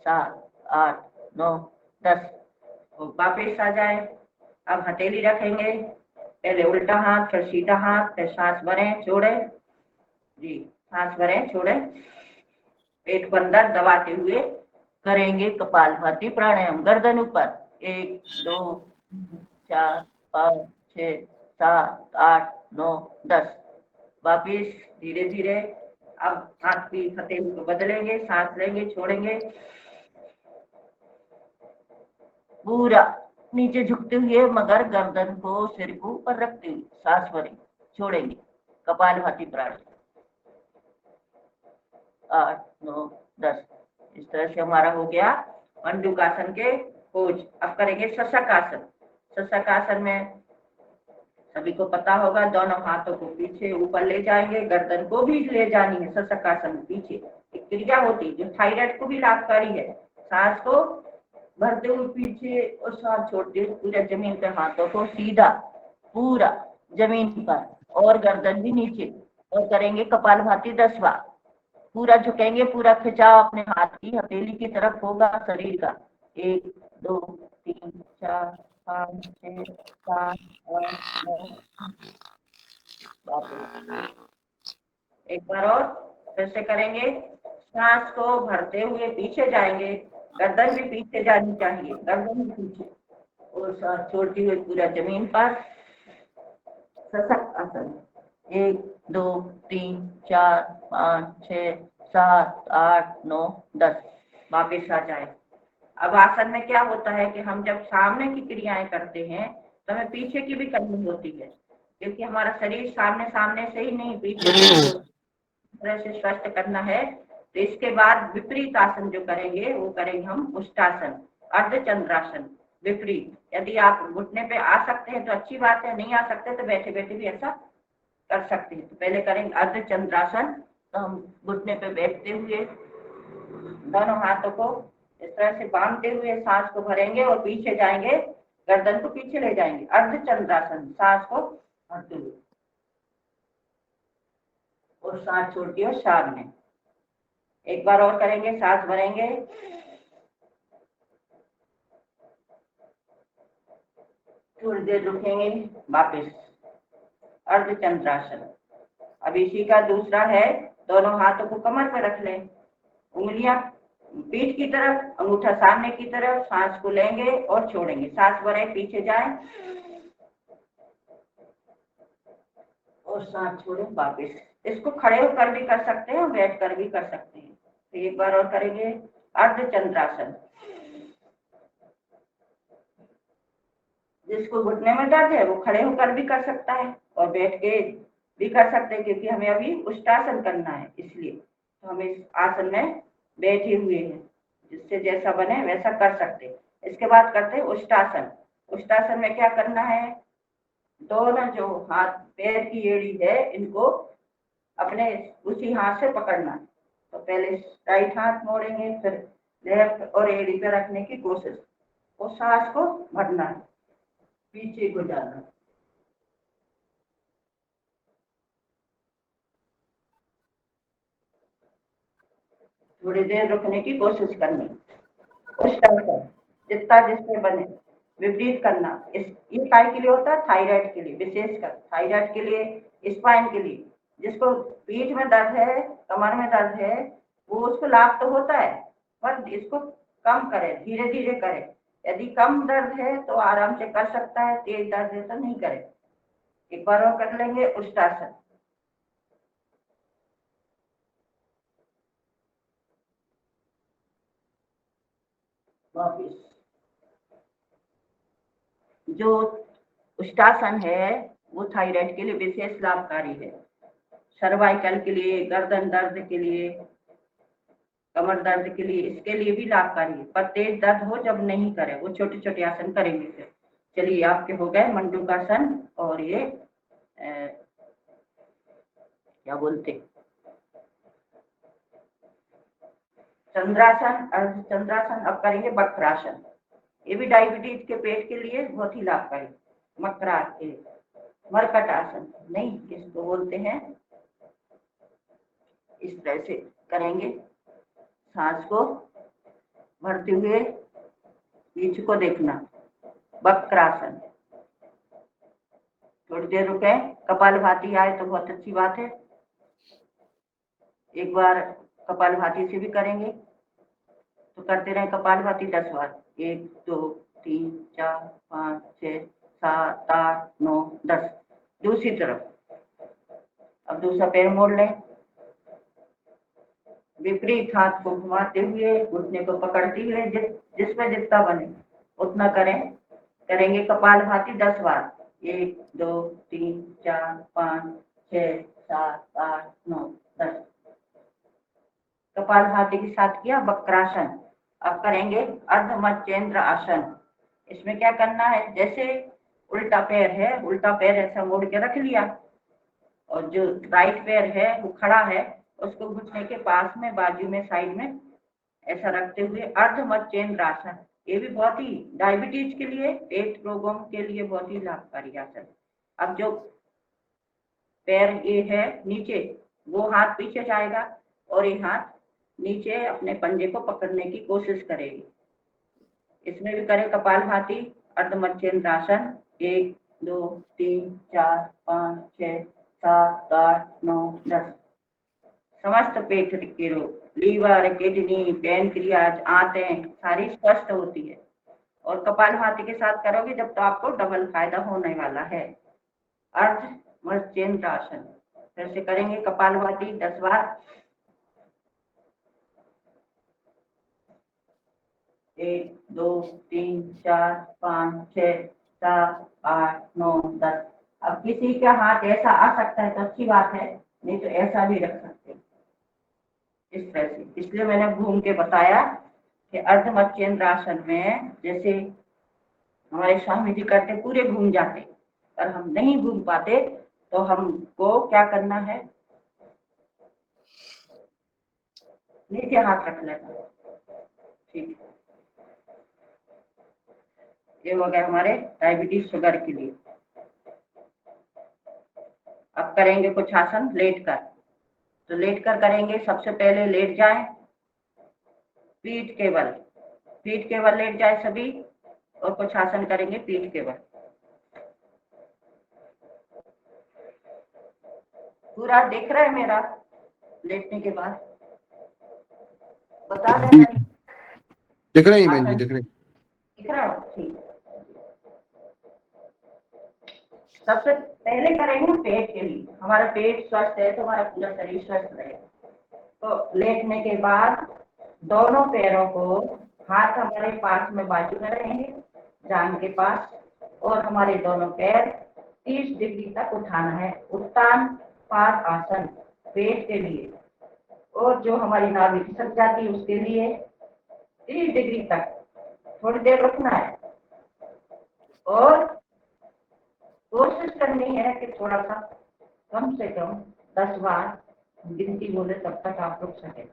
7 8 9 10। वापिस आ जाए। अब हथेली रखेंगे, पहले उल्टा हाथ, फिर सीधा हाथ, फिर सांस भरें, छोड़े जी, सांस भरें, छोड़े, पेट को अंदर दबाते हुए करेंगे कपालभाति प्राणायाम। गर्दन ऊपर, 1 2 4 5 6 7 8 9 10। वापिस धीरे धीरे अब हाथ की हथेली को बदलेंगे, सांस लेंगे, छोड़ेंगे, पूरा नीचे झुकते हुए मगर गर्दन को, सिर को ऊपर रखते हुए सांस भरें, छोड़ेंगे। कपालभाति प्राणायाम 8 9 10। इस तरह से हमारा हो गया मंडूकासन के पोज। अब करेंगे शशकासन। शशकासन में सभी को पता होगा, दोनों हाथों को पीछे ऊपर ले जाएंगे, गर्दन को भी ले जानी है शशकासन पीछे। एक क्रिया होती है जो थायराइड को भी लाभकारी है। सांस को भरते हुए पीछे और सांस छोड़ते हुए पूरा जमीन पे, हाथों को सीधा पूरा जमीन पर और गर्दन भी नीचे। और करेंगे कपालभाति 10 बार। पूरा झुकेंगे, पूरा खिंचाव अपने हाथ की हथेली की तरफ होगा शरीर का। 1 2 3 4 5 6 7 8 9। एक बार और फिर से करेंगे। सांस को भरते हुए पीछे जाएंगे, गर्दन भी पीछे जानी चाहिए, गर्दन भी पीछे, और सांस छोड़ते हुए पूरा जमीन पर शशकासन। 1 2 3 4 5 6 7 8 9 10। वापिस आ जाए। अब आसन में क्या होता है कि हम जब सामने की क्रियाएं करते हैं तो हमें पीछे की भी करनी होती है, क्योंकि हमारा शरीर सामने सामने से ही नहीं, पीछे तरह से स्वस्थ करना है। तो इसके बाद विपरीत आसन जो करेंगे वो करेंगे हम उष्टासन, अर्धचंद्रासन। विपरीत, यदि आप घुटने पे आ सकते हैं तो अच्छी बात है, नहीं आ सकते तो बैठे बैठे भी ऐसा कर सकते हैं। तो पहले करेंगे अर्धचंद्रासन। तो हम घुटने पे बैठते हुए दोनों हाथों को इस तरह से बांधते हुए सांस को भरेंगे और पीछे जाएंगे, गर्दन को पीछे ले जाएंगे। अर्धचंद्रासन, सांस को भरते हुए और सांस छोड़ती हो सामने। एक बार और करेंगे, सांस भरेंगे, थोड़ी देर रुकेंगे, वापस अर्धचंद्रासन। अब इसी का दूसरा है, दोनों हाथों को कमर पर रख लें, उंगलियां पीठ की तरफ, अंगूठा सामने की तरफ, सांस को लेंगे और छोड़ेंगे। सांस भरें, पीछे जाएं और सांस छोड़ें, वापस। इसको खड़े होकर भी कर सकते हैं और बैठ कर भी कर सकते हैं। तो एक बार और करेंगे अर्धचंद्रासन। जिसको घुटने में दर्द है वो खड़े होकर भी कर सकता है और बैठ के भी कर सकते हैं, क्योंकि हमें अभी उष्टासन करना है, इसलिए तो हम इस आसन में बैठे हुए हैं। जिससे जैसा बने वैसा कर सकते हैं। इसके बाद करते हैं उष्टासन। उष्टासन में क्या करना है, दोनों जो हाथ पैर की एड़ी है इनको अपने उसी हाथ से पकड़ना है। तो पहले राइट हाथ मोड़ेंगे, फिर लेफ्ट और एड़ी पे रखने की कोशिश, और सांस को भरना है, पीछे को जाना। थोड़ी देर रुकने की कोशिश करनी। उस टाइम पर जितना जिससे बने विपरीत करना। ये काय के लिए होता है? थायराइड के लिए, विशेषकर थायराइड के लिए, स्पाइन के लिए। जिसको पीठ में दर्द है, कमर में दर्द है, वो उसको लाभ तो होता है, पर इसको कम करे, धीरे धीरे करे। यदि कम दर्द है तो आराम से कर सकता है, तेज दर्द है तो नहीं करे। एक बार और कर लेंगे उष्टासन। वापिस जो उष्टासन है वो थायराइड के लिए विशेष लाभकारी है। सर्वाइकल के लिए, गर्दन दर्द के लिए, कमर दर्द के लिए, इसके लिए भी लाभकारी है। पर तेज दर्द हो जब नहीं करे, वो छोटे छोटे आसन करेंगे फिर। चलिए, आपके हो गए मंडूकासन और ये क्या बोलते, चंद्रासन, अर्ध चंद्रासन। अब करेंगे वक्रासन। ये भी डायबिटीज के पेट के लिए बहुत ही लाभकारी। मरकट आसन नहीं, इसको बोलते हैं, इस तरह से करेंगे। सांस को भरते हुए बीच को देखना, वक्रासन। थोड़ी देर रुके, कपालभाति आए तो बहुत अच्छी बात है। एक बार कपालभाति से भी करेंगे तो करते रहे कपालभाति 10 बार। 1 2 3 4 5 6 7 8 9 10। दूसरी तरफ, अब दूसरा पैर मोड़ लें, विपरीत हाथ को घुमाते हुए घुटने को पकड़ते हुए जिसमें जितना बने उतना करें। करेंगे कपालभाति 10 बार। 1 2 3 4 5 6 7 8 9 10। कपालभाति के साथ किया वक्रासन। अब करेंगे अर्धमध्य आसन। इसमें क्या करना है, जैसे उल्टा पैर है, उल्टा पैर ऐसा मोड़ के रख लिया, और जो राइट पैर है वो खड़ा है, उसको घुटने के पास में, बाजू में, साइड में ऐसा रखते हुए अर्धमध्य आसन। ये भी बहुत ही डायबिटीज के लिए, पेट रोगों के लिए बहुत ही लाभकारी आसन। अब जो पैर ये है नीचे, वो हाथ पीछे जाएगा और ये हाथ नीचे अपने पंजे को पकड़ने की कोशिश करेगी। इसमें भी करें कपालभाति, अर्धमध्य आसन। 1 2 3 4 5 6 7 8 9 10। समस्त पेट के रोग, लीवर, किडनी, पैनक्रियाज, आंतें सारी स्वस्थ होती है। और कपालभाति के साथ करोगे जब तो आपको डबल फायदा होने वाला है। अर्धमध्य आसन फिर से करेंगे कपालभाति 10 बार। 1 2 3 4 5 6 7 8 9 10। अब किसी का हाथ ऐसा आ सकता है तो अच्छी बात है, नहीं तो ऐसा भी रख सकते हैं इस तरह से। इसलिए मैंने घूम के बताया कि अर्धमध्य आसन में जैसे हमारे स्वामी जी करते, पूरे घूम जाते, पर हम नहीं घूम पाते तो हमको क्या करना है, नीचे हाथ रख लेना। ठीक, ये हो गया हमारे डायबिटीज शुगर के लिए। अब करेंगे कुछ आसन लेट कर। तो लेट कर करेंगे। सबसे पहले लेट जाएं, पीठ केवल लेट जाए सभी, और कुछ आसन करेंगे पीठ केवल। पूरा दिख रहा है मेरा लेटने के बाद? बता देना। दिख रही है बहन जी, दिख रही। दिख रहा है, ठीक। सबसे पहले करेंगे पेट के लिए। हमारा पेट स्वस्थ है तो हमारा पूरा शरीर स्वस्थ रहेगा। तो लेटने के बाद दोनों पैरों को, हाथ हमारे पास में बाजू में रहेंगे, जांघ के पास, और हमारे दोनों पैर 30 डिग्री तक उठाना है। उत्तान पाद आसन पेट के लिए, और जो हमारी नाभि खिसक जाती है उसके लिए 30 डिग्री तक थोड़ी देर रुकना है। और कोशिश करनी है कि थोड़ा सा कम से कम 10 बार गिनती बोले तब तक आप रुक सके।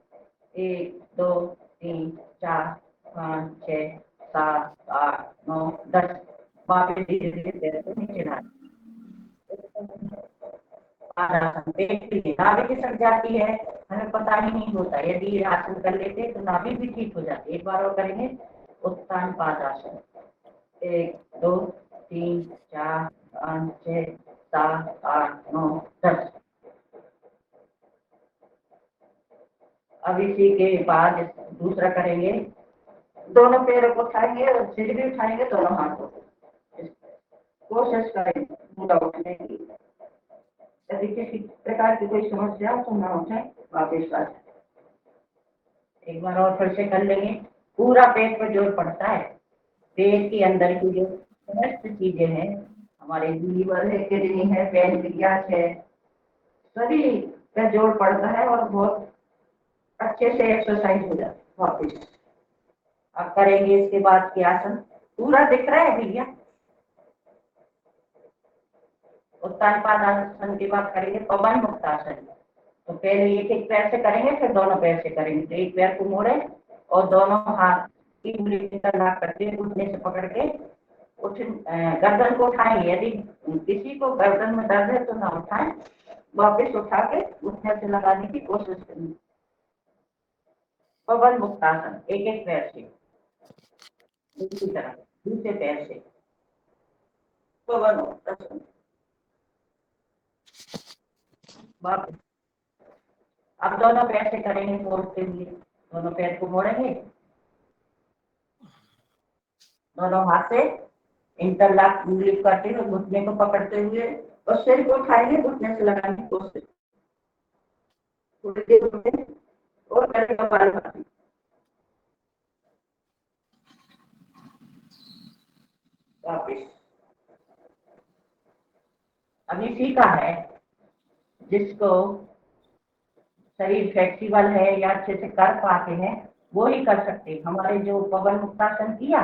1 2 3 4 5 6 7 8 9 10। वापस धीरे धीरे पैर को नीचे लाना। पेट की नाभि खिसक जाती है, हमें पता ही नहीं होता। यदि आसन कर लेते तो नाभि भी ठीक हो जाती है। एक बार और करेंगे उत्तान पाद आसन। 1 2 3 4 5 6 7 8 9 10। अब इसी के बाद दूसरा करेंगे, दोनों पैरों को उठाएंगे और सिर भी उठाएंगे, दोनों हाथों को कोशिश करें पूरा उठने की। यदि किसी प्रकार की कोई समस्या हो तो ना उठे, वापस आ जाए। एक बार और फिर से कर लेंगे। पूरा पेट पर जोर पड़ता है, पेट के अंदर की जो समस्त चीजें हैं, हमारे लीवर है, किडनी है, पैनक्रियास है, सभी पे जोर पड़ता है और बहुत अच्छे से एक्सरसाइज हो जाती है। वापस अब करेंगे इसके बाद के आसन, पूरा दिख रहा है भैया। उत्तान पादासन के बाद करेंगे पवन मुक्तासन। तो पहले एक एक पैर से करेंगे, फिर दोनों पैर से करेंगे। तो एक पैर को मोड़े और दोनों हाथ की उंगली करते हुए घुटने से पकड़ के उठ गर्दन को उठाएंगे। यदि किसी को गर्दन में दर्द है तो ना उठाएं, वापस उठा के घुटने से लगाने की कोशिश करें। पवन मुक्तासन, एक एक पैर से, दूसरी तरफ दूसरे पैर से पवन मुक्तासन। वापस अब दोनों पैर से करेंगे मोड़ते हुए। दोनों पैर को मोड़ेंगे, दोनों हाथ से इंटरलॉक उंगली करते हुए घुटने को पकड़ते हुए और सिर को उठाएंगे, घुटने से लगाने की कोशिश। थोड़ी देर और करेंगे कपालभाति। वापिस अभी सीखा है, जिसको शरीर फ्लेक्सिबल है या अच्छे से कर पाते हैं वो ही कर सकते हैं। हमारे जो पवन मुक्तासन किया,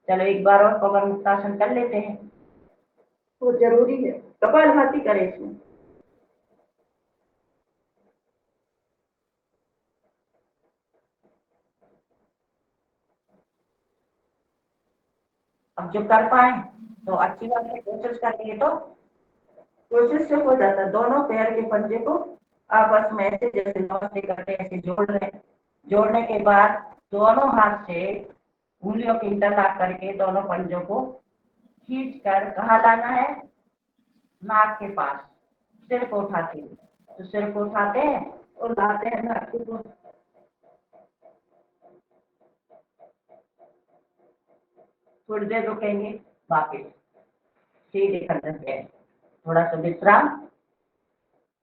चलो एक बार और पवन मुक्तासन कर लेते हैं, तो जरूरी है कपालभाति करें इसमें। अब जो कर पाए तो अच्छी बात है, कोशिश करेंगे तो कोशिश से हो जाता है। दोनों पैर के पंजे को आपस में ऐसे जैसे नमस्ते करते ऐसे जोड़ रहे, जोड़ने के बाद दोनों हाथ से उंगलियों की इंटरलॉक करके दोनों पंजों को खींच कर कहाँ लाना है, नाक के पास। सिर को उठाते हैं, तो सिर को उठाते हैं और लाते हैं नाक के पास। थोड़ी देर रुकेंगे, वापिस सीधे गर्दन पे थोड़ा सा विश्राम।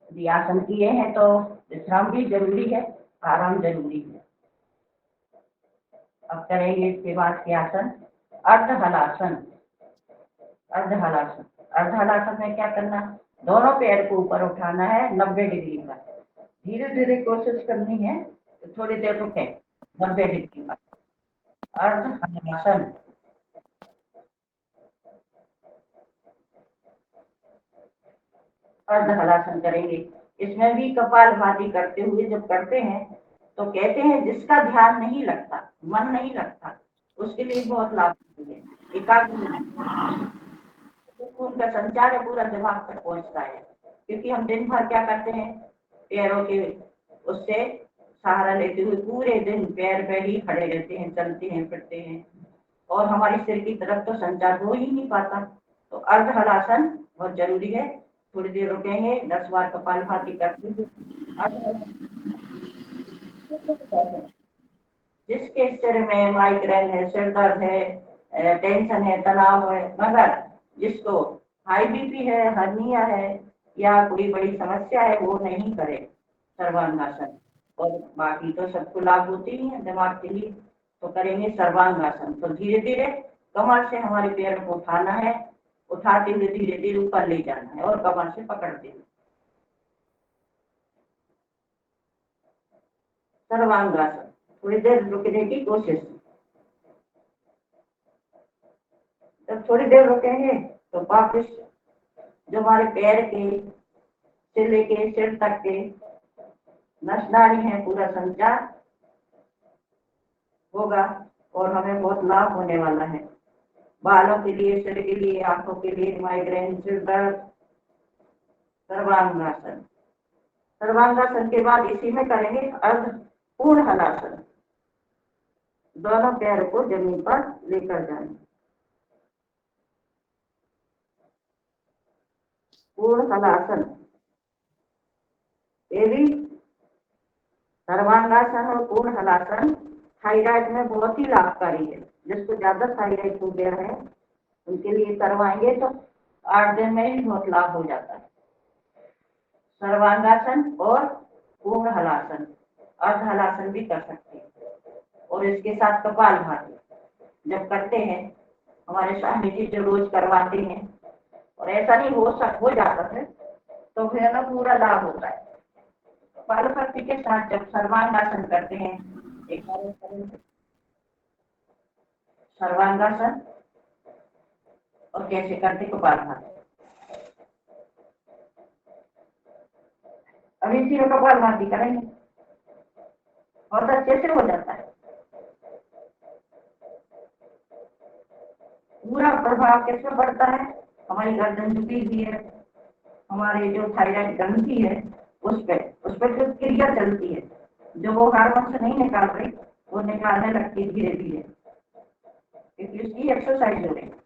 यदि आसन किए हैं तो विश्राम भी जरूरी है, आराम जरूरी है। अब करेंगे इसके बाद के आसन अर्धहलासन। अर्धहलासन, अर्धहलासन में क्या करना, दोनों पैर को ऊपर उठाना है 90 डिग्री पर। धीरे धीरे कोशिश करनी है, तो थोड़ी देर रुके 90 डिग्री पर। अर्धहलासन, अर्धहलासन करेंगे। इसमें भी कपालभाति करते हुए जब करते हैं तो कहते हैं जिसका ध्यान नहीं लगता, मन नहीं लगता, उसके लिए बहुत लाभ है। एकाग्र खून का संचार है पूरा दिमाग तक पहुंचता है, क्योंकि हम दिन भर क्या करते हैं, पैरों के उससे सहारा लेते हुए पूरे दिन पैर पे ही खड़े रहते हैं, चलते हैं, फिरते हैं, और हमारे सिर की तरफ तो संचार हो ही नहीं पाता। तो अर्धहलासन बहुत जरूरी है। थोड़ी देर रुकेंगे, 10 बार कपालभाति करते हुए। जिसके सिर में माइग्रेन है, सिर दर्द है, टेंशन है, तनाव है, मगर जिसको हाई बीपी है, हर्निया है या कोई बड़ी समस्या है, वो नहीं करे सर्वांगासन। और बाकी तो सबको लाभ होते ही है दिमाग के लिए। तो करेंगे सर्वांगासन। तो धीरे धीरे कमर से हमारे पैर को उठाना है, उठाते हुए धीरे धीरे ऊपर ले जाना है और कमर से पकड़ते हुए सर्वांगासन। थोड़ी देर रुकने की कोशिश। जब थोड़ी देर रुकेंगे तो वापस जो हमारे पैर के से लेके सिर तक के नस नाड़ी है, पूरा संचार होगा और हमें बहुत लाभ होने वाला है। बालों के लिए, सिर के लिए, आंखों के लिए, माइग्रेन, सिर दर्द। सर्वांगासन, सर्वांगासन के बाद इसी में करेंगे अर्ध पूर्ण हलासन। दोनों पैर को जमीन पर लेकर जाएंगे, पूर्ण हलासन, ये भी सर्वांगासन और पूर्ण हलासन थायराइड में बहुत ही लाभकारी है। जिसको ज्यादा थायराइड हो गया है उनके लिए करवाएंगे तो 8 दिन में ही बहुत लाभ हो जाता है। सर्वांगासन और पूर्ण हलासन, अर्ध हलासन भी कर सकते हैं। और इसके साथ कपालभाति जब करते हैं, हमारे स्वामी जी जो रोज करवाते हैं, और ऐसा नहीं हो जाता है तो फिर ना पूरा लाभ होता है। कपालभाति के साथ जब सर्वांगासन करते हैं, एक सर्वांगासन और कैसे करते कपालभाति, अभी इसी में कपालभाति करेंगे, बहुत अच्छे से हो जाता है। पूरा प्रभाव कैसे पड़ता है, हमारी गर्दन झुकी हुई है, हमारे जो थायराइड ग्रंथि है उस पर जो क्रिया चलती है, जो वो हार्मोन से नहीं निकाल रही वो निकालने लगती है धीरे धीरे, क्योंकि उसकी एक्सरसाइज हो रही है।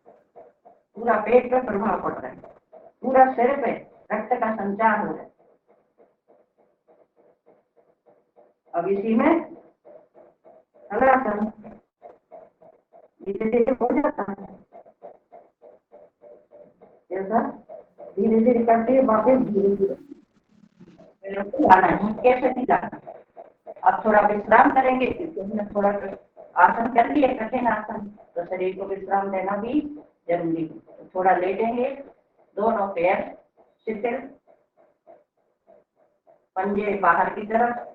पूरा पेट पर प्रभाव पड़ रहा है, पूरा सिर पे रक्त का संचार हो रहा है। अब इसी में हलासन धीरे धीरे हो जाता है, जैसा धीरे धीरे करते वापस धीरे धीरे कैसे नहीं जाना। अब थोड़ा विश्राम करेंगे, क्योंकि हमने थोड़ा आसन कर लिया कठिन आसन, तो शरीर को विश्राम देना भी जरूरी है। तो थोड़ा लेटेंगे, दोनों पैर शिथिल, पंजे बाहर की तरफ,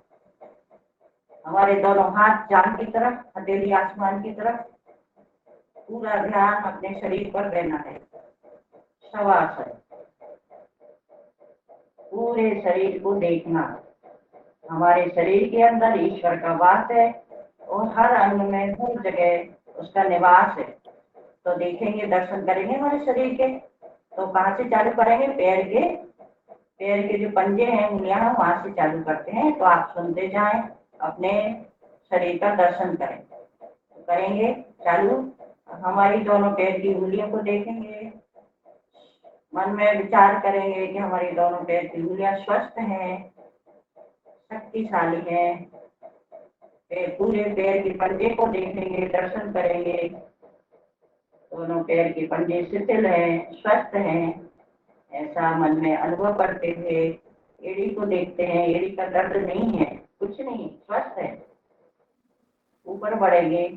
हमारे दोनों हाथ जान की तरफ, हथेली आसमान की तरफ, पूरा ध्यान अपने शरीर पर देना है। शवासन, पूरे शरीर को देखना, हमारे शरीर के अंदर ईश्वर का वास है और हर अंग में हर जगह उसका निवास है। तो देखेंगे, दर्शन करेंगे हमारे शरीर के। तो कहाँ से चालू करेंगे, पैर के जो पंजे हैं, उंगलियां, वहां से चालू करते हैं। तो आप सुनते जाएं, अपने शरीर का दर्शन करें। तो करेंगे चालू, हमारी दोनों पैर की उंगलियों को देखेंगे, मन में विचार करेंगे कि हमारी दोनों पैर की उंगलियां स्वस्थ हैं, शक्तिशाली हैं। पूरे पैर के पंजे को देखेंगे, दर्शन करेंगे, दोनों पैर के पंजे शिथिल हैं, स्वस्थ हैं, ऐसा मन में अनुभव करते हुए एड़ी को देखते हैं, एड़ी का दर्द नहीं है, कुछ नहीं, स्वस्थ है। ऊपर बढ़ेंगे,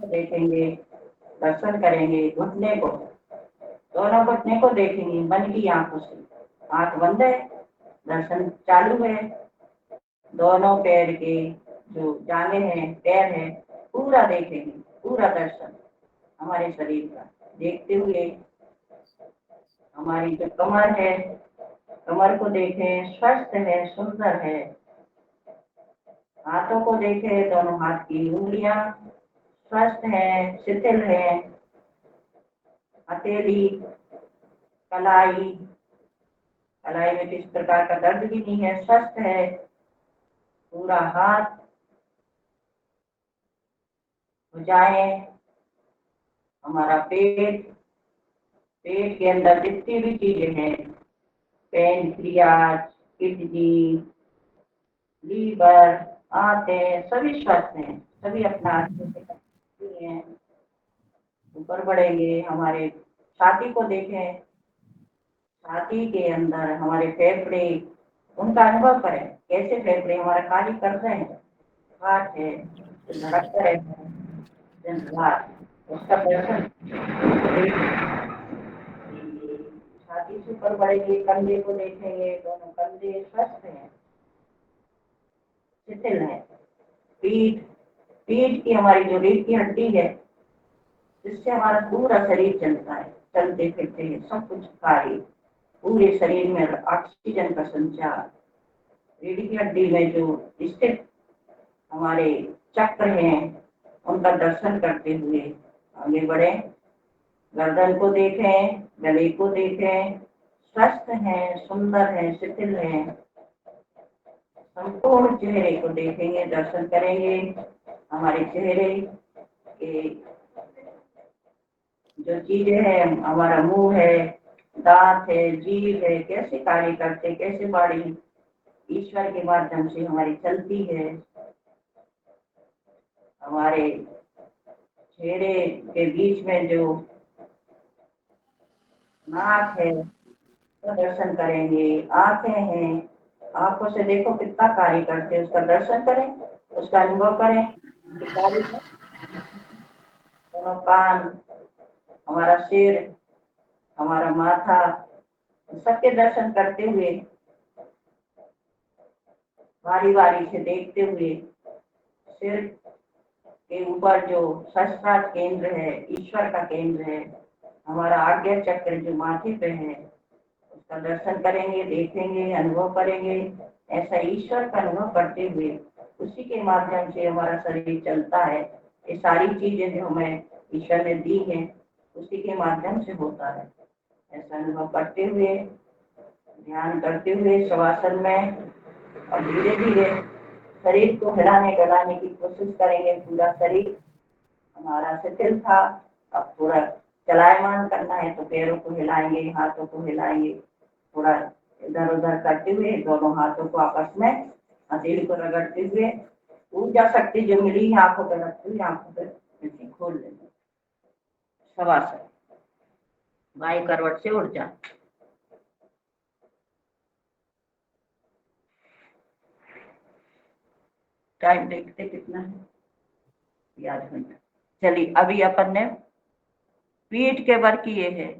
देखेंगे, दर्शन करेंगे, घुटने को, दोनों घुटने को देखेंगे मन की आंखों से। आंख बंद है, दर्शन चालू है। दोनों पैर के जो जांघें हैं, पैर है, पूरा देखेंगे, पूरा दर्शन हमारे शरीर का देखते हुए। हमारी जो कमर है, कमर को देखें, स्वस्थ है, सुंदर है। हाथों को देखें, दोनों हाथ की उंगलियां स्वस्थ है, शिथिल है। हथेली, कलाई, कलाई में किस प्रकार का दर्द भी नहीं है, स्वस्थ है। पूरा हाथ, भुजाएं, हमारा पेट, पेट के अंदर जितनी भी चीजें हैं, पैनक्रियाज, किडनी, लीवर, आंतें, सभी स्वस्थ हैं, सभी अपना अच्छे से करती हैं। ऊपर बढ़ेंगे, हमारे छाती को देखें, छाती के अंदर हमारे फेफड़े, उनका अनुभव करें, कैसे फेफड़े हमारा कार्य कर रहे हैं, हार्ट है, धड़क रहे हैं, उसका दर्शन। छाती से ऊपर बढ़ेंगे, कंधे को देखेंगे, दोनों कंधे स्वस्थ हैं, शिथिल है। पीठ, पीठ की हमारी जो रीढ़ की हड्डी है, जिससे हमारा पूरा शरीर चलता है, चलते फिरते हैं, सब कुछ कार्य, पूरे शरीर में ऑक्सीजन का संचार। रीढ़ की हड्डी में जो स्थित हमारे चक्र हैं, उनका दर्शन करते हुए आगे बढ़े। गर्दन को देखें, गले को देखें, स्वस्थ हैं, सुंदर हैं, शिथिल हैं। संपूर्ण चेहरे को देखेंगे, दर्शन करेंगे, हमारे चेहरे के जो चीजें हैं, हमारा मुंह है, दांत है, जीभ है, कैसे कार्य करते, कैसे बॉडी ईश्वर के माध्यम से हमारी चलती है। हमारे चेहरे के बीच में जो नाक है उसका दर्शन करेंगे, आंखें हैं, आंखों से देखो कितना कार्य करते हैं, उसका दर्शन करें, उसका अनुभव करें कि कार्य है। दोनों कान, हमारा सिर, हमारा माथा, सबके दर्शन करते हुए, बारी बारी से देखते हुए, सिर के ऊपर जो सहस्त्रार केंद्र है, ईश्वर का केंद्र है, हमारा आज्ञा चक्र जो माथे पे है, उसका दर्शन करेंगे, देखेंगे, अनुभव करेंगे। ऐसा ईश्वर का अनुभव करते हुए उसी के माध्यम से हमारा शरीर चलता है। ये सारी चीजें जो हमें ईश्वर ने दी हैं उसी के माध्यम से होता है। ऐसा अनुभव करते हुए, ध्यान करते हुए शवासन में, और धीरे धीरे शरीर को हिलाने डलाने की कोशिश करेंगे। पूरा शरीर हमारा शिथिल था, अब पूरा चलायमान करना है तो पैरों को हिलाएंगे, हाथों को हिलाएंगे, थोड़ा इधर उधर करते हुए दोनों हाथों को आपस में हथेली को रगड़ते हुए ऊर्जा शक्ति जो मिली आंखों पर रखते हुए आंखों पर खोल लेंगे। शवासन, बाएं करवट से उठ जा। टाइम देखते कितना है, आध घंटा। चलिए अभी अपन ने पीठ के बल किए हैं,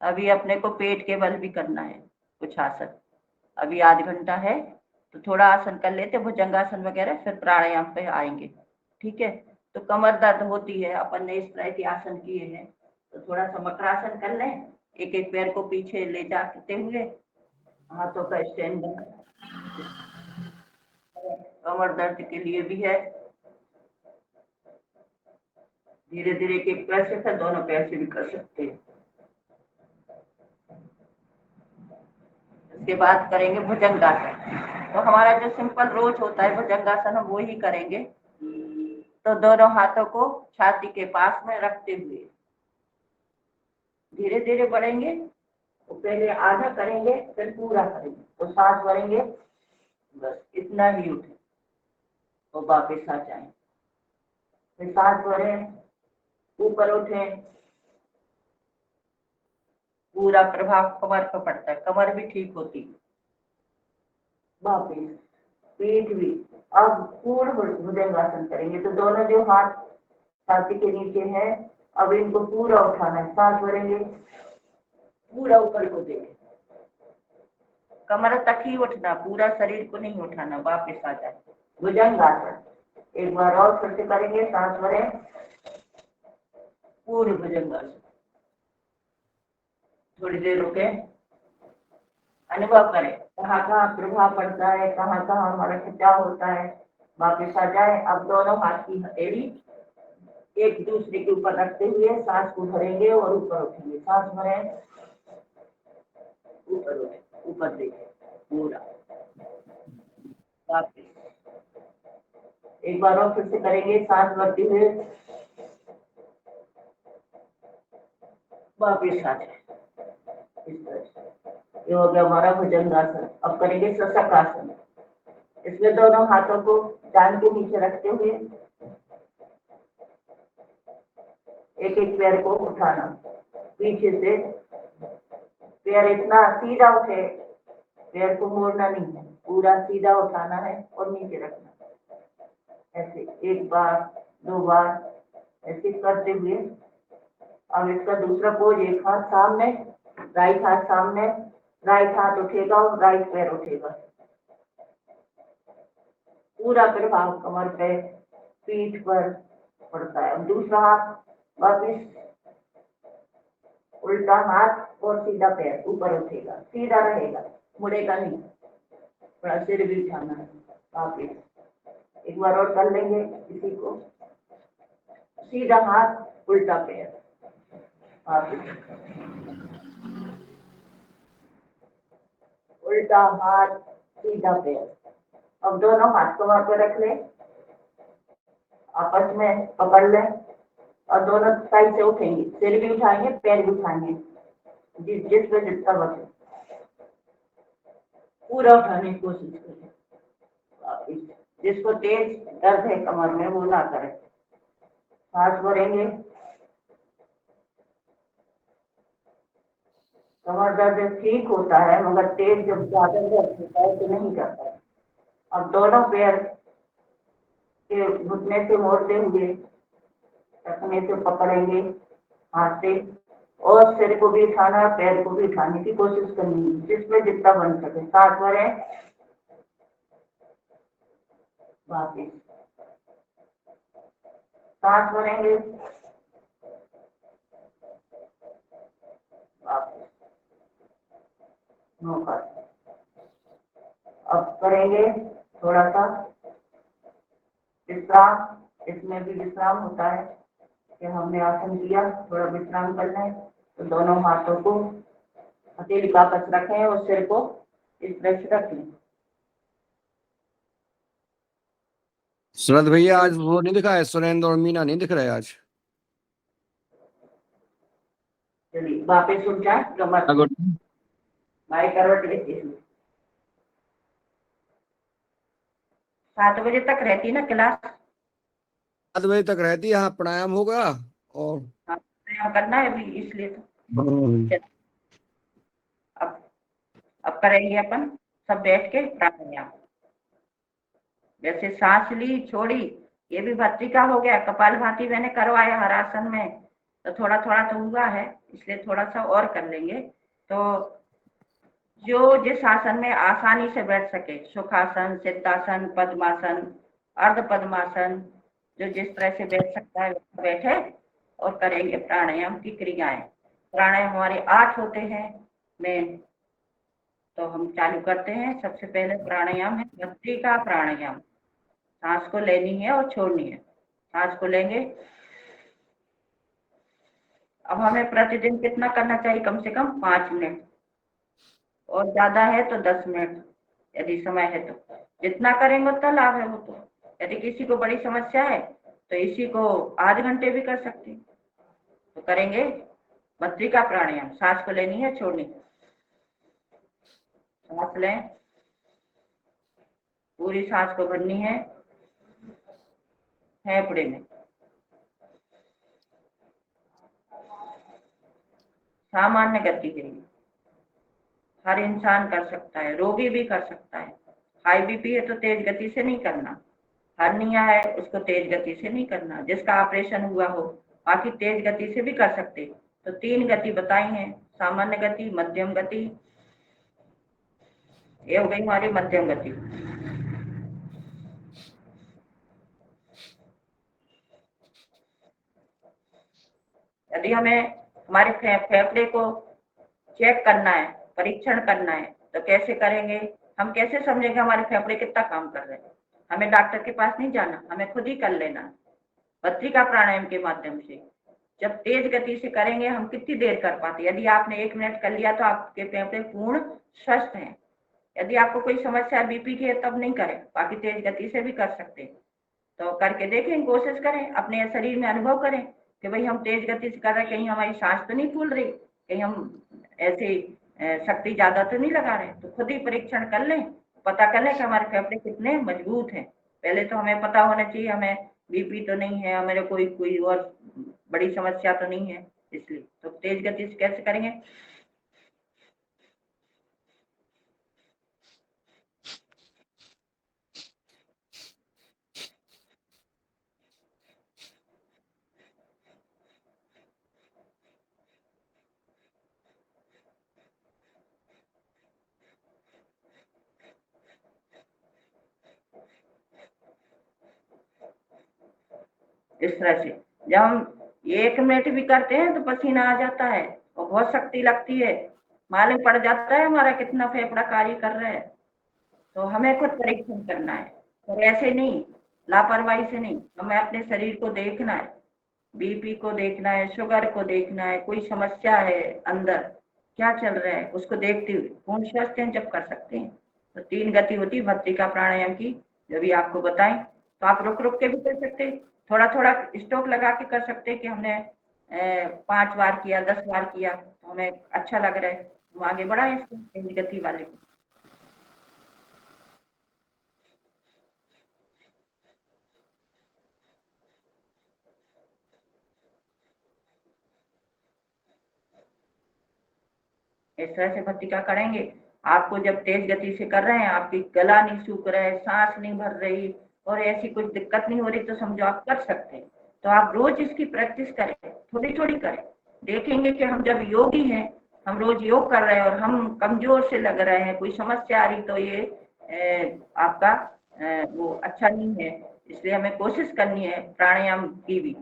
अभी अपने को पेट के बल भी करना है कुछ आसन। अभी आध घंटा है तो थोड़ा आसन कर लेते, भुजंगासन वगैरह, फिर प्राणायाम पे आएंगे। ठीक है, तो कमर दर्द होती है, अपन ने इस तरह के आसन किए हैं तो थोड़ा सा मकरासन कर लें। एक एक पैर को पीछे ले जाते हुए हाथों का स्टैंड बना, कमर दर्द के लिए भी है। धीरे धीरे एक एक पैर से, फिर दोनों पैर से भी कर सकते हैं। इसके बाद करेंगे भुजंगासन। तो हमारा जो सिंपल रोज होता है भुजंगासन, हम वो ही करेंगे। तो दोनों हाथों को छाती के पास में रखते हुए धीरे धीरे बढ़ेंगे। तो पहले आधा करेंगे, फिर पूरा करेंगे, तो सांस भरेंगे, बस इतना ही उठे तो वापिस आ जाए। फिर सांस भरे, ऊपर उठे, पूरा प्रभाव कमर पर पड़ता है, कमर भी ठीक होती है। वापिस पीठ भी। अब पूर्ण भुजंगासन करेंगे, तो दोनों जो हाथ छाती के नीचे है, अब इनको पूरा उठाना है। सांस भरेंगे, पूरा ऊपर को देखें, कमर तक ही उठना, पूरा शरीर को नहीं उठाना, वापस आ जाए। भुजंगासन एक बार और फिर से करेंगे। सांस भरें, पूर्ण भुजंगासन, थोड़ी देर रुके, अनुभव करें कहाँ कहाँ प्रभाव पड़ता है, कहाँ कहाँ हमारा खिंचाव होता है, वापस आ जाए। अब दोनों हाथ की हथेली एक दूसरे के ऊपर रखते हुए सांस को भरेंगे और ऊपर उठेंगे। सांस भरें, ऊपर उठे, ऊपर देखें पूरा। वापस एक बार और फिर से करेंगे। सांस भरते हुए वापस आ जाए। इस तरह से ये हो गया हमारा भुजंगासन। अब करेंगे शशकासन। इसमें दोनों हाथों को जान के नीचे रखते हुए एक एक पैर को उठाना, पीछे से पैर इतना सीधा उठे, पैर को मोड़ना नहीं है, पूरा सीधा उठाना है और नीचे रखना। ऐसे एक बार दो बार ऐसे करते हुए अब इसका दूसरा पोज, एक हाथ सामने, राइट हाथ सामने, राइट हाथ उठेगा और राइट पैर उठेगा। पूरा प्रभाव कमर पे, पीठ पर पड़ता है। दूसरा हाथ वापिस, उल्टा हाथ और सीधा पैर ऊपर उठेगा, सीधा रहेगा, मुड़ेगा नहीं, थोड़ा सिर भी उठाना है। वापिस एक बार और कर लेंगे इसी को। सीधा हाथ, उल्टा पैर, वापिस उल्टा हाथ, सीधा पैर। अब दोनों हाथ कमर पे रख ले, आपस में पकड़ ले, और दोनों साइड से उठेंगे, सिर भी उठाएंगे, पैर भी उठाएंगे, जिसमें जितना बचे पूरा उठाने की कोशिश करें। जिसको तेज दर्द है कमर में वो ना करे। सांस भरेंगे, कमर दर्द ठीक होता है, मगर तेज जब ज्यादा दर्द होता है तो नहीं करता है। अब दोनों पैर के घुटने से मोड़ते हुए टखने से पकड़ेंगे हाथ से, और सिर को भी उठाना, पैर को भी उठाने की कोशिश करनी है, जिसमें जितना बन सके। सांस भरें, वापिस सांस भरेंगे, वापिस अब करेंगे थोड़ा सा विश्राम। इसमें भी विश्राम होता है कि हमने आसन किया, थोड़ा विश्राम करना है, तो दोनों हाथों को हथेली का पास रखें और सिर को इस तरह से रख लें। सुरत भैया आज वो नहीं दिखा है, सुरेंद्र और मीना नहीं दिख रहे आज। चलिए वापिस उठ जाए, कमर बाएं करवट लेते हैं। 7 बजे तक रहती ना क्लास? 7 बजे तक रहती है। हाँ, प्राणायाम होगा और प्राणायाम करना है अभी, इसलिए तो अब करेंगे अपन सब बैठ के प्राणायाम। जैसे सांस ली छोड़ी, ये भी भस्त्रिका हो गया। कपालभाति मैंने करवाया हर आसन में, तो थोड़ा थोड़ा तो हुआ है, इसलिए थोड़ा सा और कर लेंगे। तो जो जिस आसन में आसानी से बैठ सके, सुखासन, सिद्धासन, पद्मासन, अर्ध पद्मासन, जो जिस तरह से बैठ सकता है बैठे और करेंगे प्राणायाम की क्रियाएं। प्राणायाम हमारे 8 होते हैं मेन, तो हम चालू करते हैं। सबसे पहले प्राणायाम है भस्त्रिका प्राणायाम। सांस को लेनी है और छोड़नी है। सांस को लेंगे। अब हमें प्रतिदिन कितना करना चाहिए? कम से कम 5 मिनट, और ज्यादा है तो 10 मिनट, यदि समय है तो। जितना करेंगे उतना लाभ है वो तो। यदि किसी को बड़ी समस्या है तो इसी को आधे घंटे भी कर सकते हैं। तो करेंगे भस्त्रिका प्राणायाम। सांस को लेनी है, छोड़नी है। सांस लें, पूरी सांस को भरनी है फेफड़े में। सामान्य गति के लिए हर इंसान कर सकता है, रोगी भी कर सकता है। हाई बीपी है तो तेज गति से नहीं करना, हर्निया है उसको तेज गति से नहीं करना, जिसका ऑपरेशन हुआ हो। बाकी तेज गति से भी कर सकते। तो 3 गति बताई हैं, सामान्य गति, मध्यम गति, ये हो गई हमारी मध्यम गति। यदि हमें हमारे फेफड़े को चेक करना है, परीक्षण करना है, तो कैसे करेंगे? हम कैसे समझेंगे हमारे फेफड़े कितना काम कर रहे हैं? हमें डॉक्टर के पास नहीं जाना, हमें खुद ही कर लेना भस्त्रिका प्राणायाम के माध्यम से। जब तेज गति से करेंगे हम कितनी देर कर पाते? यदि आपने 1 मिनट कर लिया तो आपके फेफड़े पूर्ण स्वस्थ हैं। यदि आपको कोई समस्या बीपी की है तब नहीं करें, बाकी तेज गति से भी कर सकते हैं। तो करके देखें, कोशिश करें, अपने शरीर में अनुभव करें कि भाई हम तेज गति से कर रहे हैं, कहीं हमारी सांस तो नहीं फूल रही, कहीं हम ऐसे शक्ति ज्यादा तो नहीं लगा रहे। तो खुद ही परीक्षण कर लें, पता कर लें कि हमारे फेफड़े कितने मजबूत हैं। पहले तो हमें पता होना चाहिए हमें बीपी तो नहीं है, हमें कोई और बड़ी समस्या तो नहीं है। इसलिए तो तेज गति से कैसे करेंगे? इस तरह से जब हम 1 मिनट भी करते हैं तो पसीना आ जाता है और बहुत शक्ति लगती है, मालूम पड़ जाता है हमारा कितना फेफड़ा कार्य कर रहा है। तो हमें खुद परीक्षण करना है, और ऐसे नहीं लापरवाही से नहीं, हमें अपने शरीर को देखना है, बीपी को देखना है, शुगर को देखना है, कोई समस्या है अंदर क्या चल रहा है उसको देखते हुए पूर्ण स्वस्थ हैं जब कर सकते हैं। तो 3 गति होती है भस्त्रिका प्राणायाम की, जो भी आपको बताएं। तो आप रुक रुक के भी कर सकते हैं, थोड़ा थोड़ा स्टॉक लगा के कर सकते हैं कि हमने 5 बार किया, 10 बार किया, तो हमें अच्छा लग रहा है, हम आगे बढ़ाएं इसको तेज गति वाले को। इस तरह से भस्त्रिका करेंगे। आपको जब तेज गति से कर रहे हैं, आपकी गला नहीं सूख रहा है, सांस नहीं भर रही और ऐसी कुछ दिक्कत नहीं हो रही, तो समझो आप कर सकते हैं। तो आप रोज इसकी प्रैक्टिस करें, थोड़ी थोड़ी करें, देखेंगे कि हम जब योगी हैं, हम रोज योग कर रहे हैं और हम कमजोर से लग रहे हैं, कोई समस्या आ रही, तो ये आपका वो अच्छा नहीं है। इसलिए हमें कोशिश करनी है प्राणायाम की भी।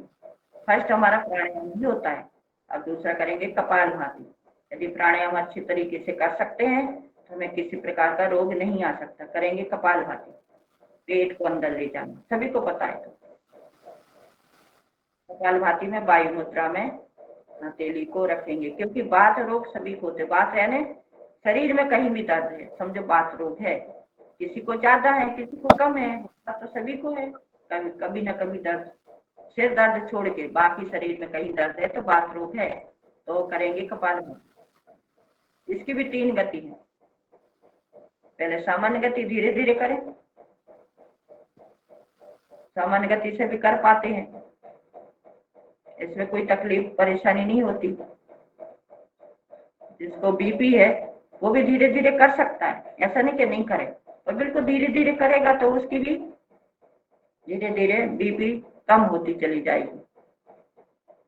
फर्स्ट हमारा प्राणायाम ही होता है। अब दूसरा करेंगे कपालभाति। यदि प्राणायाम अच्छे तरीके से कर सकते हैं तो हमें किसी प्रकार का रोग नहीं आ सकता। करेंगे कपालभाति, पेट को अंदर ले जाना, सभी को पता है। तो कपालभाति में वायु मुद्रा में हथेली को रखेंगे, क्योंकि बात रोग सभी को होते। बात यानी शरीर में कहीं भी दर्द है, समझो बात रोग है, किसी को ज्यादा है, किसी को कम है, तो सभी को है। कभी ना कभी दर्द, सिर दर्द छोड़ के बाकी शरीर में कहीं दर्द है तो बात रोग है। तो करेंगे कपालभाति। इसकी भी 3 गति है। पहले सामान्य गति धीरे धीरे करें, सामान्य गति से भी कर पाते हैं, इसमें कोई तकलीफ परेशानी नहीं होती। जिसको बीपी है वो भी धीरे धीरे कर सकता है, ऐसा नहीं कि नहीं करे, और बिल्कुल धीरे धीरे करेगा तो उसकी भी धीरे धीरे बीपी कम होती चली जाएगी।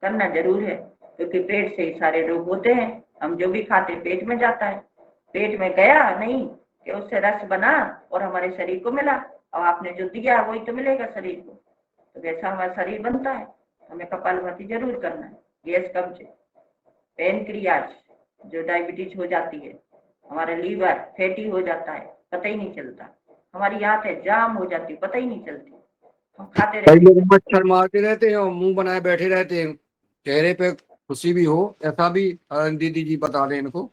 करना जरूर है, क्योंकि पेट से ही सारे रोग होते हैं। हम जो भी खाते पेट में जाता है, पेट में गया नहीं कि उससे रस बना और हमारे शरीर को मिला, और आपने जो दिया वही तो मिलेगा शरीर को। तो वैसा हमारा शरीर बनता है। हमें कपालभाति जरूर करना है। गैस, कब्ज, पैनक्रियाज, जो डायबिटीज हो जाती है, हमारा लीवर फैटी हो जाता है, पता ही नहीं चलता। हमारी आंखें जाम हो जाती, पता ही नहीं चलती, हम खाते कई लोग रहते। मच्छर मारते रहते हैं और मुंह बनाए बैठे रहते हैं, चेहरे पे खुशी भी हो, ऐसा भी दीदी जी बता दें इनको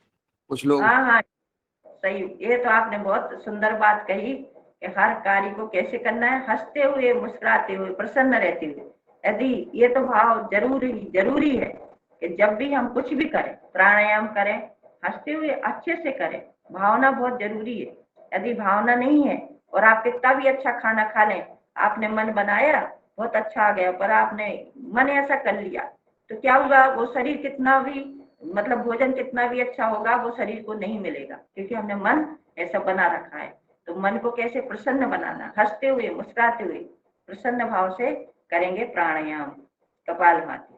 कुछ लोग। हाँ हाँ, सही। ये तो आपने बहुत सुंदर बात कही कि हर कार्य को कैसे करना है, हंसते हुए, मुस्कुराते हुए, प्रसन्न रहते हुए। यदि ये तो भाव जरूरी है कि जब भी हम कुछ भी करें, प्राणायाम करें, हंसते हुए अच्छे से करें। भावना बहुत जरूरी है। यदि भावना नहीं है और आप कितना भी अच्छा खाना खा लें, आपने मन बनाया बहुत अच्छा आ गया, पर आपने मन ऐसा कर लिया, तो क्या होगा, वो शरीर कितना भी, मतलब भोजन कितना भी अच्छा होगा, वो शरीर को नहीं मिलेगा, क्योंकि हमने मन ऐसा बना रखा है। तो मन को कैसे प्रसन्न बनाना, हंसते हुए, मुस्कुराते हुए, प्रसन्न भाव से करेंगे प्राणायाम, कपालभाति।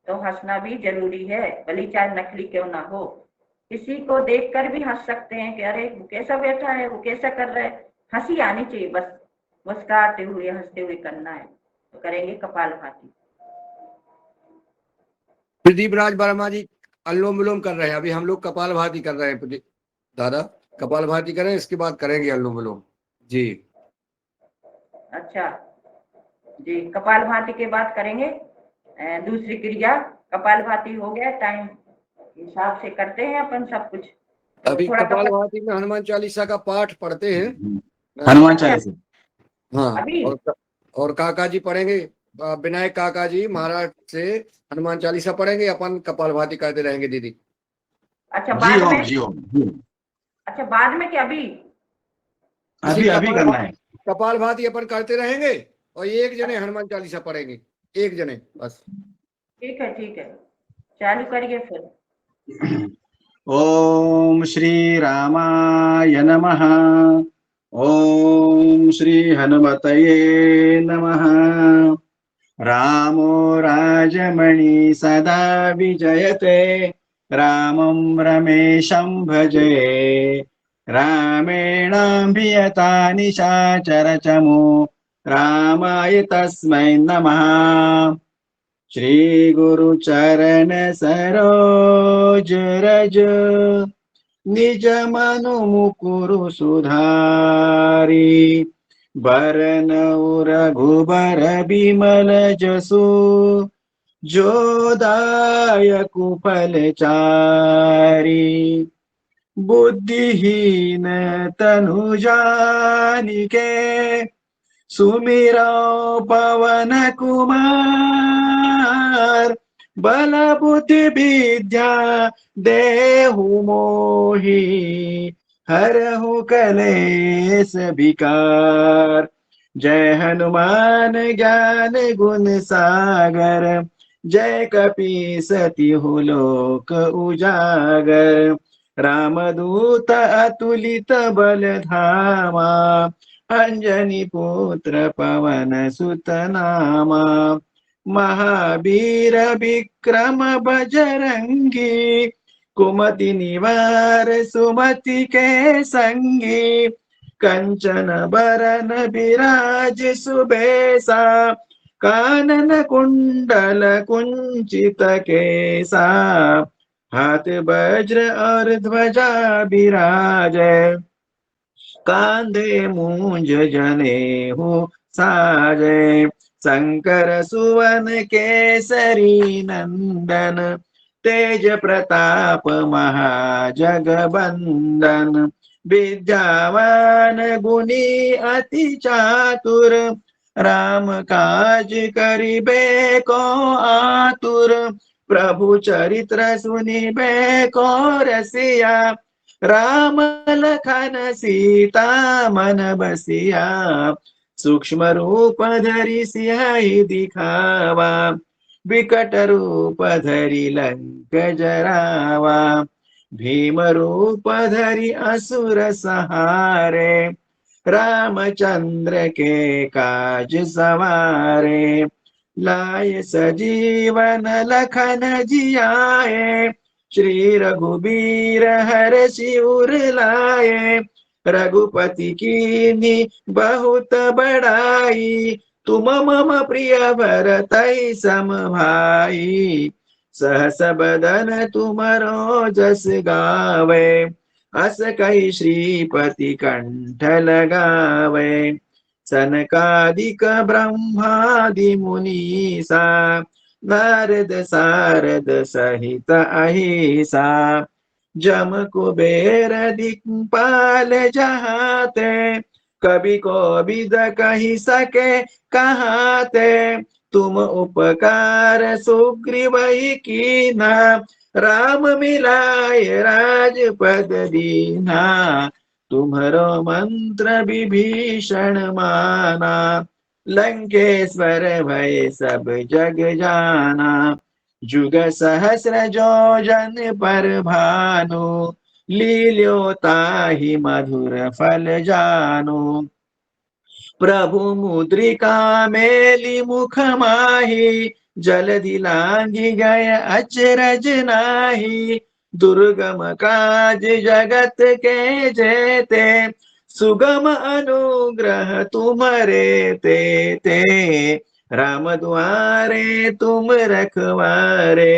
तो हंसना भी जरूरी है, भली चाहे नकली क्यों ना हो। किसी को देखकर भी हंस सकते हैं कि अरे वो कैसा बैठा है, वो कैसा कर रहा है। हंसी आनी चाहिए, बस मुस्कुराते हुए, हंसते हुए करना है। तो करेंगे कपालभाति। प्रदीप राज वर्मा जी अनुलोम विलोम कर रहे हैं, अभी हम लोग कपालभाति कर रहे हैं। दादा कपालभाति करें, इसके बाद करेंगे अनुलोम विलोम जी। अच्छा जी, कपालभाति के बाद करेंगे दूसरी क्रिया। कपालभाति हो गया, टाइम हिसाब से करते हैं अपन सब कुछ। तो अभी थोड़ा कपालभाति में हनुमान चालीसा का पाठ पढ़ते हैं। हनुमान अच्छा, चालीसा। हाँ, अभी और काका जी पढ़ेंगे, विनायक काका जी महाराज से हनुमान चालीसा पढ़ेंगे, अपन कपालभाति करते रहेंगे दीदी। अच्छा जी बाद ओम, में, जी ओम, जी ओम। अच्छा बाद में क्या अभी? अभी अभी करना है। कपालभाति अपन करते रहेंगे और एक जने हनुमान चालीसा पढ़ेंगे, एक जने बस। ठीक है, ठीक है, चालू करिए फिर। ओम श्री रामाय नमः। ओम श्री हनुमतये नमः। रामो राजमणि सदा विजयते, रामं रमेशं भजे। रामेणाभियता निशाचरचमो, रामाय तस्मै नमः। श्री गुरु चरण सरोज रज, निज मनु मुकुरु सुधारी। बरनउँ रघुबर बिमल जसु, जो दायकु फल चारी। बुद्धिहीन तनु जानिके, सुमिरो पवन कुमार, बल बुद्धि विद्या देहु मोहि, हरहु कलेश विकार। जय हनुमान ज्ञान गुण सागर, जय कपीसतिहु लोक उजागर। रामदूत अतुलित बल धामा, अंजनी पुत्र पवन सुत नामा। महावीर विक्रम बजरंगी, कुमति निवार सुमति के संगी। कंचन बरन विराज सुबेसा, कानन कुंडल कुंचित केसा। हाथ वज्र और ध्वजा विराजै, कांधे मूंज जनेऊ साजै। शंकर सुवन केसरी नंदन, तेज प्रताप महाजगबंदन। विद्यावान गुणी अति चातुर, राम काज करिबे को आतुर। प्रभु चरित्र सुनिबे को रसिया, राम लखन सीता मन बसिया। सूक्ष्म रूप धरि सियहि दिखावा, विकट रूप धरि लंक जरावा। भीम रूप धरि असुर सहारे, रामचंद्र के काज सवारे। लाए सजीवन लखन जियाए, श्री रघुबीर हरषि उर लाए। रघुपति कीन्ही बहुत बड़ाई, तुम मम प्रिय भरतहि सम भाई। सहस बदन तुमरो जस गावे, अस कहि श्रीपति कंठ लगावे। सनकादिक ब्रह्मादि मुनीसा, नारद सारद सहित अहिसा। जम कुबेर दिक्पाल जहाते, कवि कोविद कहि सके कहाते। तुम उपकार सुग्रीवहि कीन्हा, राम मिलाय राजपद दीन्हा। तुम्हरो मंत्र विभीषण माना, लंकेश्वर भय सब जग जाना। जुग सहस्र जो जन पर भानु, लील्यो ताहि मधुर फल जानु। प्रभु मुद्रिका मेली मुख माही, जलधि लांघि गय अचरज नाही। दुर्गम काज जगत के जेते, सुगम अनुग्रह तुम्हरे तेते। राम दुआरे तुम रखवारे,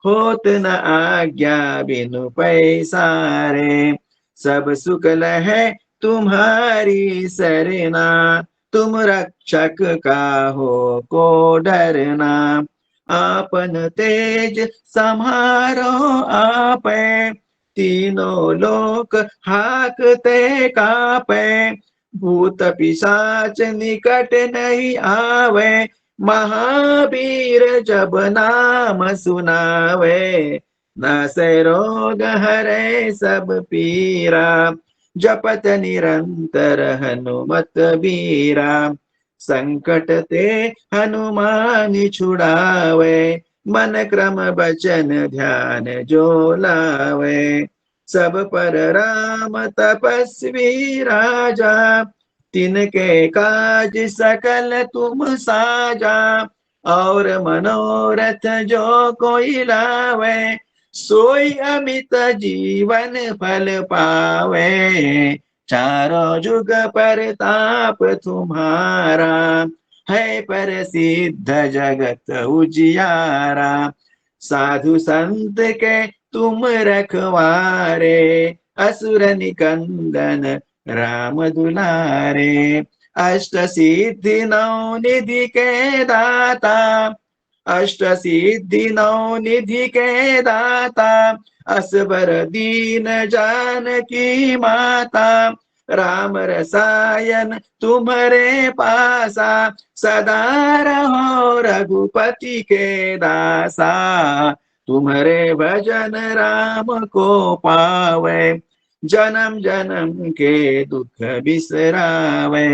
होत न आज्ञा बिनु पैसारे। सब सुख लहै तुम्हारी सरना, तुम रक्षक काहो को डरना। आपन तेज समारो आपै, तीनों लोक हाकते कापै। भूत पिशाच निकट नहीं आवे, महावीर जब नाम सुनावे। नासै रोग हरै सब पीरा, जपत निरंतर हनुमत बीरा। संकट ते हनुमान छुड़ावे, मन क्रम बचन ध्यान जो लावे। सब पर राम तपस्वी राजा, तिनके काज सकल तुम साजा। और मनोरथ जो कोई लावे, सोई अमित जीवन फल पावे। चारों जुग परताप तुम्हारा, है प्रसिद्ध जगत उजियारा। साधु संत के तुम रखवारे, असुर निकंदन राम दुलारे। अष्ट सिद्धि नौ निधि के दाता, अष्ट सिद्धि नौ निधि के दाता। असबर दीन जानकी माता, राम रसायन तुम्हारे पासा, सदा रहो रघुपति के दासा। तुम्हारे भजन राम को पावे, जन्म जन्म के दुख बिसरावे।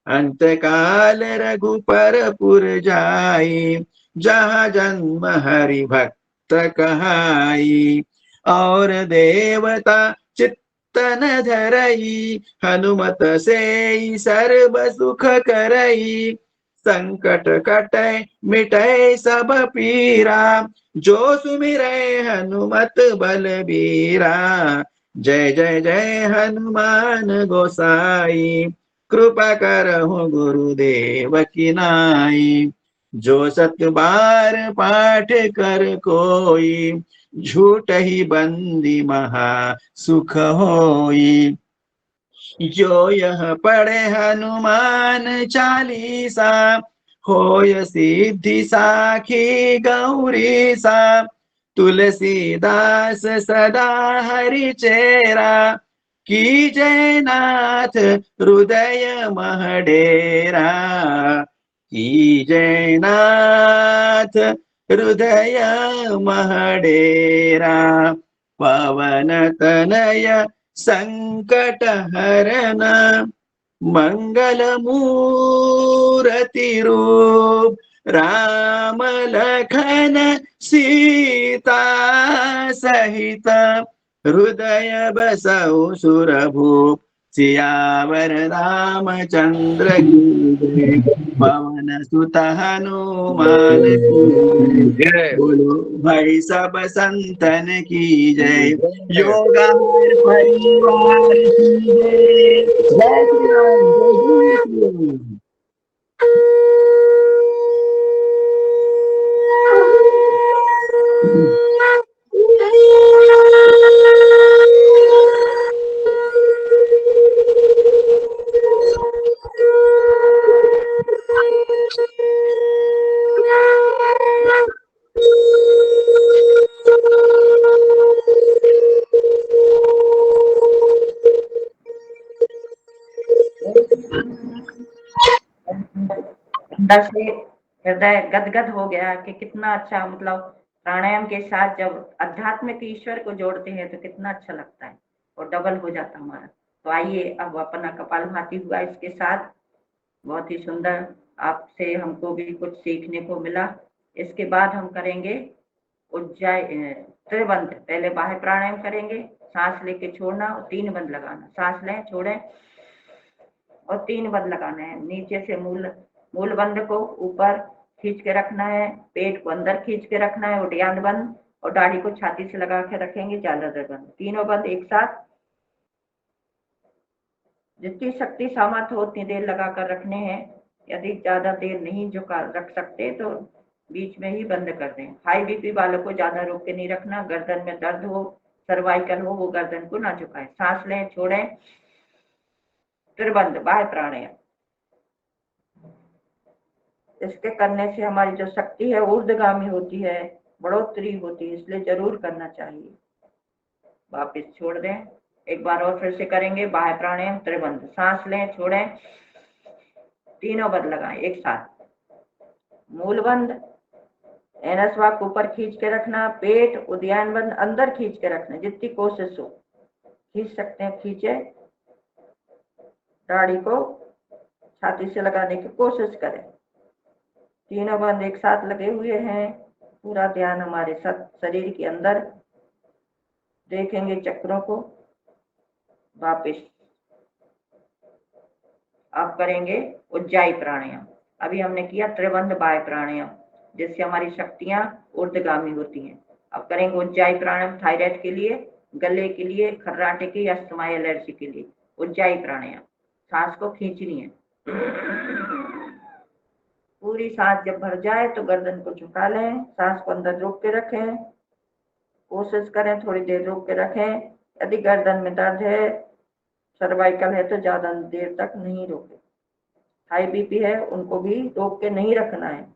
अंत काल रघुपरपुर जाई, जहाँ जन्म हरि भक्त कहाई। और देवता चित्तन धरई, हनुमत से सर्व सुख करई। संकट कटै मिटै सब पीरा, जो सुमिरै हनुमत बलबीरा। जय जय जय हनुमान गोसाई, कृपा करहु गुरुदेव की नाई। जो सत बार पाठ कर कोई, झूठ ही बंदी महा सुख होई। जो यह पढ़े हनुमान चालीसा, होय सिद्धि साखी गौरी सा। तुलसीदास सदा हरि चेरा, की जय नाथ हृदय महडेरा। की जय नाथ हृदय महडेरा। पवन तनय संकट हरन, मंगल मूर्ति रूप। राम लखन सीता सहित, हृदय बसहु सुरभूप। सियावर रामचंद्र की जय, पवन सुत हनुमान की जय। जय बोलो भाई सब संतन की जय। जय। योगार परिवार की जय। जय श्री राम, जय श्री राम। अंदर से हृदय गदगद हो गया कि कितना अच्छा, मतलब प्राणायाम के साथ जब आध्यात्मिक ईश्वर को जोड़ते हैं तो कितना अच्छा लगता है और डबल हो जाता हमारा। तो आइए अब अपना कपालभाति हुआ इसके साथ, बहुत ही सुंदर, आपसे हमको भी कुछ सीखने को मिला। इसके बाद हम करेंगे उज्जय त्रिबंध। पहले बाह्य प्राणायाम करेंगे, सांस लेके छोड़ना और 3 बंद लगाना। सांस लें, छोड़ें और 3 बंद लगाना है। नीचे से मूल बंद को ऊपर खींच के रखना है, पेट को अंदर खींच के रखना है, उद्यान बंद, और दाढ़ी को छाती से लगा के रखेंगे, ज्यादातर बंद। तीनों बंद एक साथ, जितनी शक्ति सामर्थ्य हो उतनी देर लगा कर रखने हैं। यदि ज्यादा देर नहीं जो रख सकते तो बीच में ही बंद कर दें। हाई बीपी वालों को ज्यादा रोक के नहीं रखना, गर्दन में दर्द हो, सर्वाइकल हो, वो गर्दन को ना झुकाए। सांस लें, छोड़ें, फिर बंद। बाह्य प्राणायाम, इसके करने से हमारी जो शक्ति है ऊर्ध्वगामी होती है, बढ़ोतरी होती है, इसलिए जरूर करना चाहिए। वापिस छोड़ दें। एक बार और फिर से करेंगे बाह्य प्राणायाम त्रिबंध। सांस लें, छोड़ें, तीनों बंद लगाएं एक साथ। मूल बंद, एनसवाक ऊपर खींच के रखना, पेट उद्यान बंद अंदर खींच के रखना, जितनी कोशिश हो खींच सकते हैं खींचे। दाढ़ी को छाती से लगाने की कोशिश करें। तीनों बंद एक साथ लगे हुए हैं। पूरा ध्यान हमारे शरीर के अंदर, देखेंगे चक्रों को। वापिस अब करेंगे उज्जाई प्राणायाम। अभी हमने किया त्रिबंध बाह्य प्राणायाम, जिससे हमारी शक्तियां ऊर्ध्वगामी होती हैं। अब करेंगे उज्जाई प्राणायाम, थायराइड के लिए, गले के लिए, खर्राटे की अस्थमा एलर्जी के लिए। उज्जाई प्राणायाम, सांस को खींचनी है। पूरी सांस जब भर जाए तो गर्दन को झुका लें, सांस को अंदर रोक के रखें, कोशिश करें थोड़ी देर रोक के रखें। यदि गर्दन में दर्द है, सर्वाइकल है, तो ज्यादा देर तक नहीं रोके। हाई बीपी है उनको भी रोक के नहीं रखना है।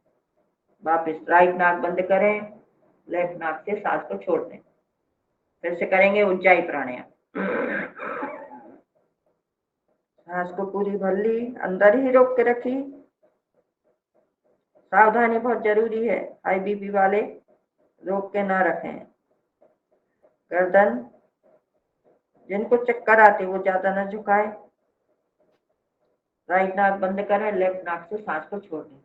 वापिस राइट नाक बंद करें, लेफ्ट नाक से सांस को छोड़ दें। फिर से करेंगे उज्जाई प्राणायाम। सांस को पूरी भर ली, अंदर ही रोक के रखी। सावधानी बहुत जरूरी है, हाई बीपी वाले रोक के ना रखें। गर्दन, जिनको चक्कर आते वो ज्यादा न झुकाए। राइट नाक बंद करें, लेफ्ट नाक से सांस को छोड़ दें।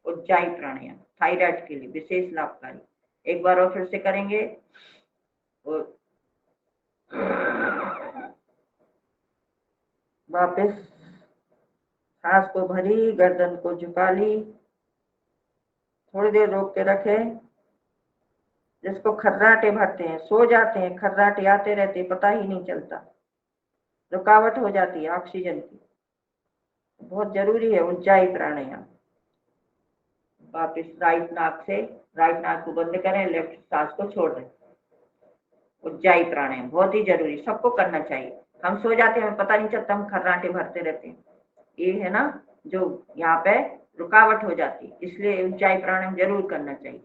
उज्जाई प्राणायाम थायराइड के लिए विशेष लाभकारी। एक बार और फिर से करेंगे। और वापस सांस को भरी, गर्दन को झुका ली, थोड़ी देर रोक के रखे। जिसको खर्राटे भरते हैं, सो जाते हैं, खर्राटे आते रहते पता ही नहीं चलता, रुकावट हो जाती है ऑक्सीजन की, बहुत जरूरी है उज्जाई प्राणायाम। वापिस राइट नाक को बंद करें, लेफ्ट सांस को छोड़ दें। उज्जाई प्राणायाम बहुत ही जरूरी, सबको करना चाहिए। हम सो जाते हैं, हमें पता नहीं चलता, हम खर्राटे भरते रहते हैं, ये है ना जो यहाँ पे रुकावट हो जाती है। इसलिए उज्जाई प्राणायाम जरूर करना चाहिए।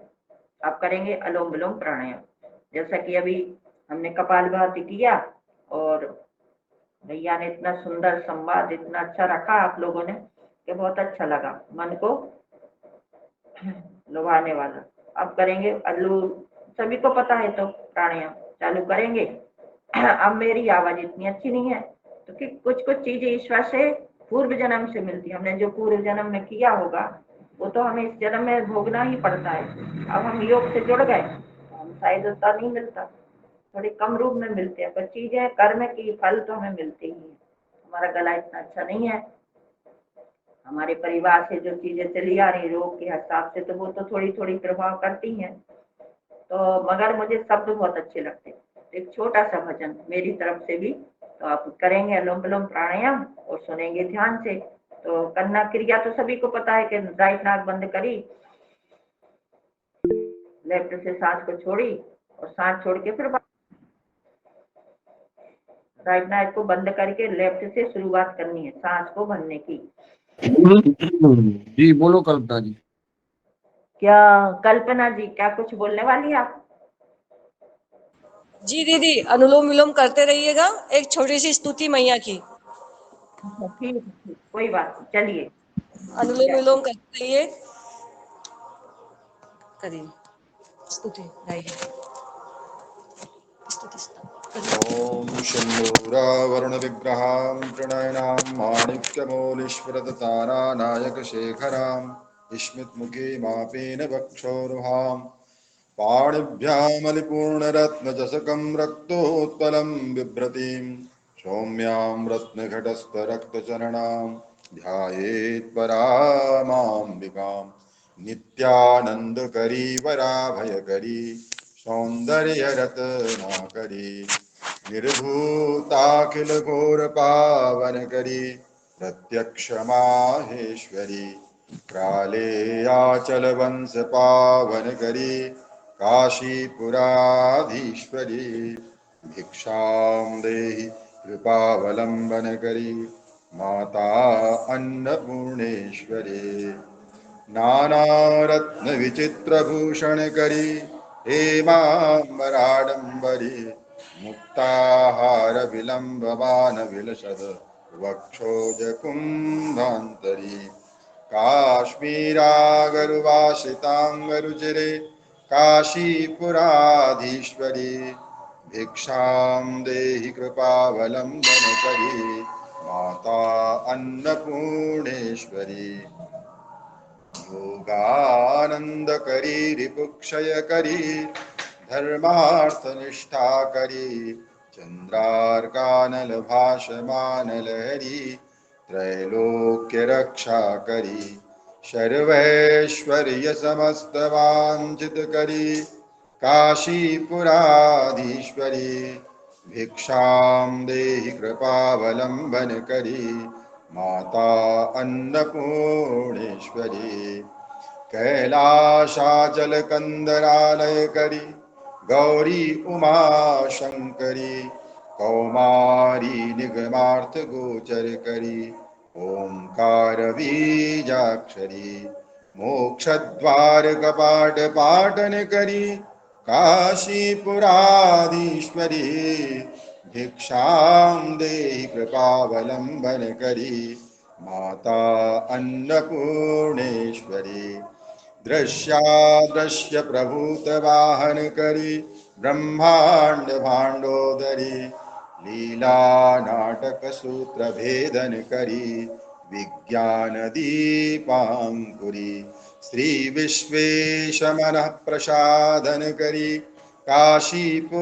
आप करेंगे अनुलोम विलोम प्राणायाम, जैसा कि अभी हमने कपालभाति किया और भैया ने इतना सुंदर संवाद इतना अच्छा रखा आप लोगों ने कि बहुत अच्छा लगा, मन को लुभाने वाला। अब करेंगे सभी को पता है तो प्राणायाम चालू करेंगे। अब मेरी आवाज इतनी अच्छी नहीं है तो कि कुछ चीजें ईश्वर से पूर्व जन्म से मिलती है। हमने जो पूर्व जन्म में किया होगा वो तो हमें इस जन्म में भोगना ही पड़ता है। अब हम योग से जुड़ गए, हम शायद उतना नहीं मिलता, थोड़ी कम रूप में मिलते हैं, पर चीजें कर्म की फल तो हमें मिलते ही है। हमारा गला इतना अच्छा नहीं है, हमारे परिवार से जो चीजें चली आ रही रोग के हिसाब से, तो वो तो थोड़ी थोड़ी प्रभाव करती हैं। तो मगर मुझे शब्द बहुत अच्छे लगते हैं। एक छोटा सा भजन मेरी तरफ से भी, तो आप करेंगे अनुलोम विलोम प्राणायाम और सुनेंगे ध्यान से। तो करना क्रिया तो सभी को पता है कि राइट नाक बंद करी, लेफ्ट से सांस को छोड़ी और सांस छोड़ के फिर राइट नाक को बंद करके लेफ्ट से शुरुआत करनी है सांस को भरने की। जी बोलो कल्पना जी। क्या कल्पना जी क्या कुछ बोलने वाली आप? जी दीदी, अनुलोम विलोम करते रहिएगा। एक छोटी सी स्तुति मैया की। ठीक, कोई बात नहीं, चलिए अनुलोम विलोम करते रहिए, करिए स्तुति गाइए। ॐ शम्भुरावरुणविग्रहां प्रणयनां माणिक्यमौलीश्वरदतारानायकशेखरां विस्मितमुखीमापेन वक्षोरुहां पाणिभ्यामलिपूर्णरत्नचषकं रक्तोत्पलं बिभ्रतीं सौम्यां रत्नघटस्थरक्तचरणां ध्यायेत् परामाम्बिकां नित्यानन्दकरी वराभयकरी सौन्दर्यरत्नाकरी निर्भूताखिल घोर पावन करी प्रत्यक्ष माहेश्वरी कालेयाचल वंश पावन करी काशीपुराधीश्वरी भिक्षां देहि कृपावलंबन करी माता अन्नपूर्णेश्वरी नानारत्न विचित्रभूषण करी हेमाम्बराडम्बरी मुक्ताहार विलंबमान विलसद वक्षोजकुंभान्तरी काश्मीरागरुवासितांगरुचिरे काशीपुराधीश्वरी भिक्षां देहि कृपावलंबन करी माता अन्नपूर्णेश्वरी योगानंद करी रिपुक्षय करी धर्मार्थ निष्ठा करी चंद्रार्कानल भाषमान लहरी त्रैलोक्य रक्षा करी सर्वैश्वर्य समस्त वांछित करी काशीपुराधीश्वरी भिक्षां देहि कृपावलंबन करी माता अन्नपूर्णेश्वरी कैलाशाचल कंदरालय करी गौरी उमा शंकरी कौमारी निगमार्थ गोचर करी ओंकार बीजाक्षरी मोक्षद्वार कपाट पाटन करी काशीपुराधीश्वरी भिक्षां देहि कृपावलंबन करी माता अन्नपूर्णेश्वरी दृश्यादृश्य प्रभूत वाहन करी ब्रह्मांड भांडोदरी लीला नाटक सूत्र भेदन करी विज्ञान दीपांकुरी श्री विश्वेश मनः प्रसादन करी काशीपुराधीश्वरी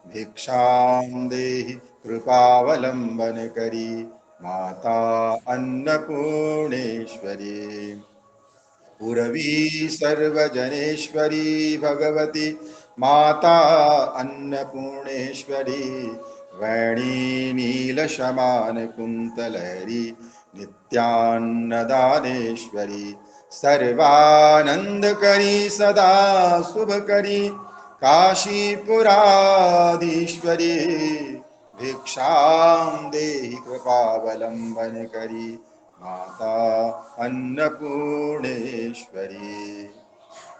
भिक्षां देहि कृपावलंबन करी माता अन्नपूर्णेश्वरी पुरवी सर्वजनेश्वरी भगवती माता अन्नपूर्णेश्वरी वैणी नीलशमान कुंतलहरी नित्यान्नदानेश्वरी सर्वानंद करी सदा शुभ करी काशीपुराधीश्वरी भिक्षां देहि कृपावलंबन करी माता अन्नपूर्णेश्वरी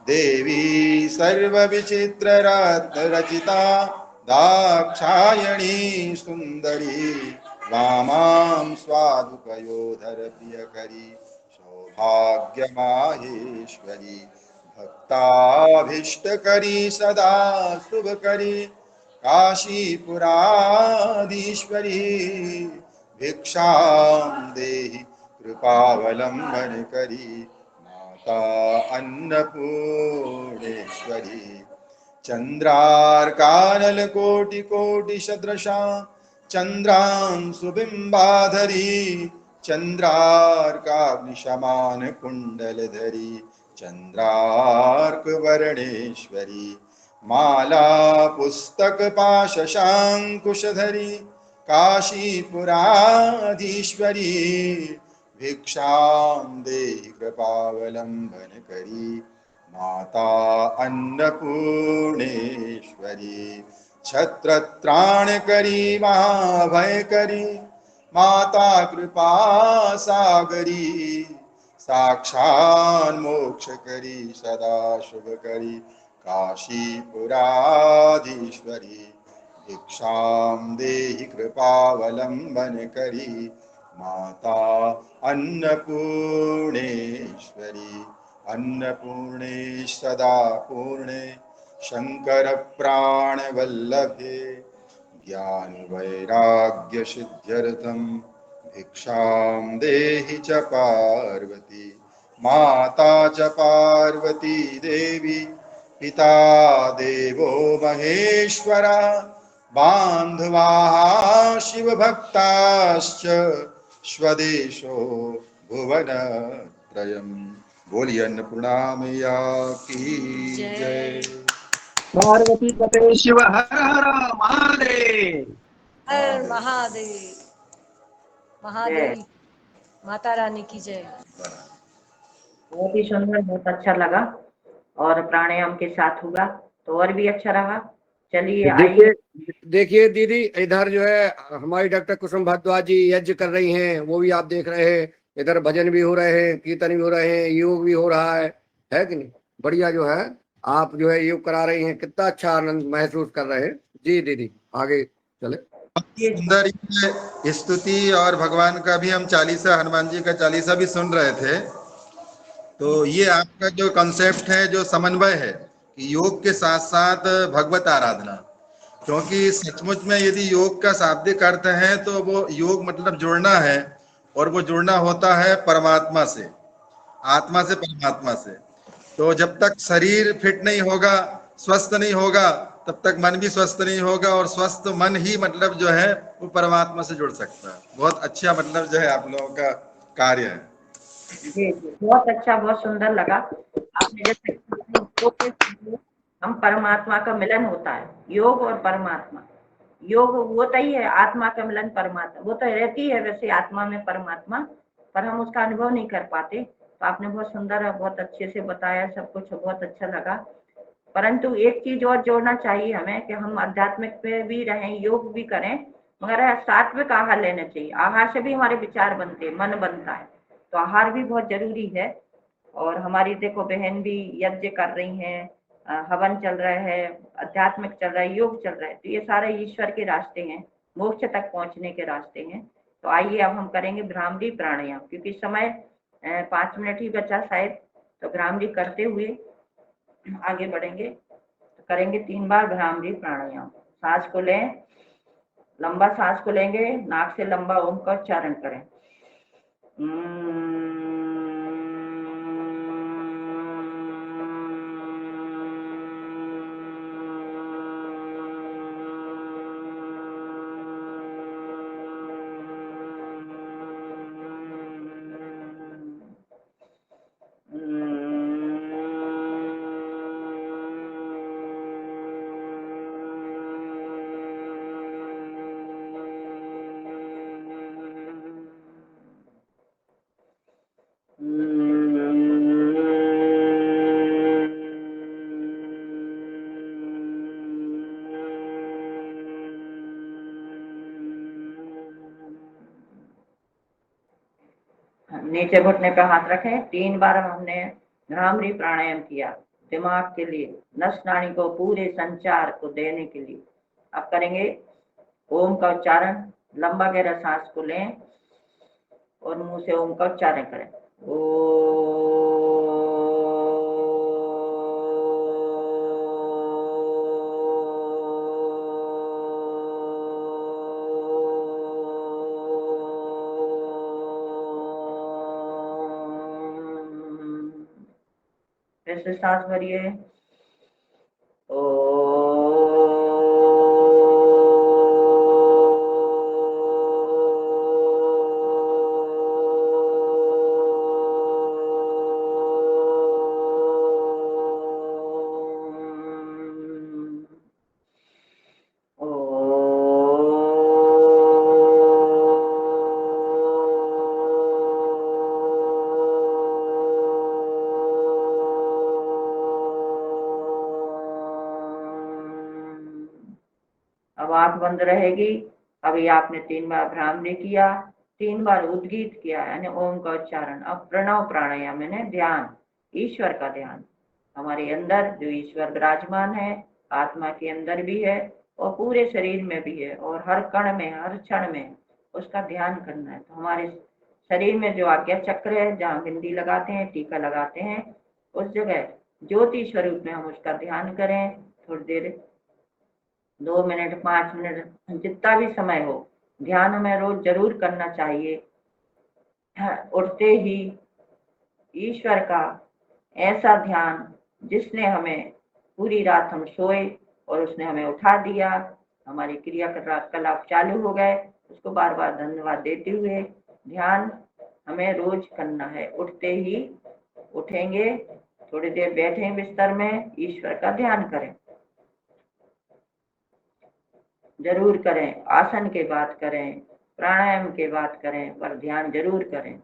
देवी सर्वविचित्र रत्न रचिता दाक्षायणी सुंदरी वामां स्वादुपयोधर प्रियकरी सौभाग्य माहेश्वरी भक्ताभीष्टकरी सदा शुभकरी काशीपुराधीश्वरी भिक्षां देहि कृपावलंबन करी माता अन्नपूर्णेश्वरी चंद्रार्कानल कोटि कोटि सदृशा चंद्रां सुबिंबाधरी चंद्रार्काग्निशमान कुंडलधरी चंद्रार्क वर्णेश्वरी माला पुस्तक पाशशांकुशधरी काशीपुराधीश्वरी भिक्षां देहि कृपावलंबन करी माता अन्नपूर्णेश्वरी छत्रत्राण करी महाभय करी माता कृपा सागरी साक्षात् मोक्ष करी सदा शुभ करी काशीपुराधीश्वरी भिक्षां देहि कृपावलंबन करी माता अन्नपूर्णेश्वरी अन्नपूर्णे सदा पूर्णे शंकर प्राण वल्लभे ज्ञान वैराग्य सिद्ध्यर्थम भिक्षां देहि च पार्वती माता च पार्वती देवी पिता देवो महेश्वरा बान्धवाः शिवभक्ताश्च स्वदेशो भुवनत्रयम्। बोलिए अन्नपूर्णा मैया की जय। पार्वती पते शिव हर हर महादेव। हर महादेव। महादेवी माता रानी की जय। बहुत ही सुंदर, बहुत अच्छा लगा और प्राणायाम के साथ हुआ तो और भी अच्छा रहा। चलिए आइए। देखिए दीदी, इधर जो है हमारी डॉक्टर कुसुम भारद्वाज जी यज्ञ कर रही हैं, वो भी आप देख रहे हैं। इधर भजन भी हो रहे हैं, कीर्तन भी हो रहे हैं, योग भी हो रहा है कि नहीं? बढ़िया जो है आप जो है योग करा रही हैं, कितना अच्छा आनंद महसूस कर रहे हैं। जी दीदी आगे चले। सुंदर स्तुति और भगवान का भी हम चालीसा, हनुमान जी का चालीसा भी सुन रहे थे। तो ये आपका जो कॉन्सेप्ट है, जो समन्वय है कि योग के साथ साथ भगवत आराधना, क्योंकि सचमुच में यदि योग का शाब्दिक अर्थ है तो वो योग मतलब जुड़ना है, और वो जुड़ना होता है परमात्मा से, आत्मा से परमात्मा से। तो जब तक शरीर फिट नहीं होगा, स्वस्थ नहीं होगा, तब तक मन भी स्वस्थ नहीं होगा, और स्वस्थ मन ही मतलब जो है वो परमात्मा से जुड़ सकता है। बहुत अच्छा मतलब जो है आप लोगों का कार्य है। जी बहुत अच्छा, बहुत सुंदर लगा आपने जैसे हम परमात्मा का मिलन होता है, योग और परमात्मा। योग होता ही है आत्मा का मिलन परमात्मा, वो तो रहती है वैसे आत्मा में परमात्मा, पर हम उसका अनुभव नहीं कर पाते। तो आपने बहुत सुंदर और बहुत अच्छे से बताया, सब कुछ बहुत अच्छा लगा। परंतु एक चीज और जोड़ना चाहिए हमें कि हम आध्यात्मिक पे भी रहें, योग भी करें, मगर सात्विक आहार लेना चाहिए। आहार से भी हमारे विचार बनते हैं, मन बनता है, तो आहार भी बहुत जरूरी है। और हमारी देखो बहन भी यज्ञ कर रही हैं, हवन चल रहा है, आध्यात्मिक चल रहा है, योग चल रहा है, तो ये सारे ईश्वर के रास्ते हैं, मोक्ष तक पहुंचने के रास्ते हैं। तो आइए अब हम करेंगे भ्रामरी प्राणायाम, क्योंकि समय 5 मिनट ही बचा शायद, तो भ्रामरी करते हुए आगे बढ़ेंगे। तो करेंगे 3 बार भ्रामरी प्राणायाम। सांस को लें, लंबा सांस को लेंगे, नाक से लंबा ओम का उच्चारण करें। नीचे घुटने पे हाथ रखें। 3 बार हमने भ्रामरी प्राणायाम किया, दिमाग के लिए, नस नाड़ी को पूरे संचार को देने के लिए। अब करेंगे ओम का उच्चारण। लंबा गहरा सांस को लें और मुंह से ओम का उच्चारण करें। फिर से सांस भरिए। अब आंख बंद रहेगी। अभी आपने 3 बार भ्रामरी किया, 3 बार उद्गीत किया यानी ओम का उच्चारण। अब प्रणव प्राणायाम यानी ध्यान, ईश्वर का ध्यान। हमारे अंदर जो ईश्वर विराजमान है, आत्मा के अंदर भी है और पूरे शरीर में भी है, और हर कण में, हर क्षण में उसका ध्यान करना है। तो हमारे शरीर में जो आज्ञा चक्र है, जहाँ बिंदी लगाते हैं, टीका लगाते हैं, उस जगह ज्योति स्वरूप में हम उसका ध्यान करें। थोड़ी देर, 2 मिनट, 5 मिनट, जितना भी समय हो, ध्यान हमें रोज जरूर करना चाहिए। उठते ही ईश्वर का ऐसा ध्यान, जिसने हमें पूरी रात हम सोए और उसने हमें उठा दिया, हमारी क्रियाकलाप चालू हो गए, उसको बार बार धन्यवाद देते हुए ध्यान हमें रोज करना है। उठते ही उठेंगे, थोड़ी देर बैठें बिस्तर में, ईश्वर का ध्यान करें, जरूर करें। आसन के बाद करें, प्राणायाम के बाद करें, पर ध्यान जरूर करें।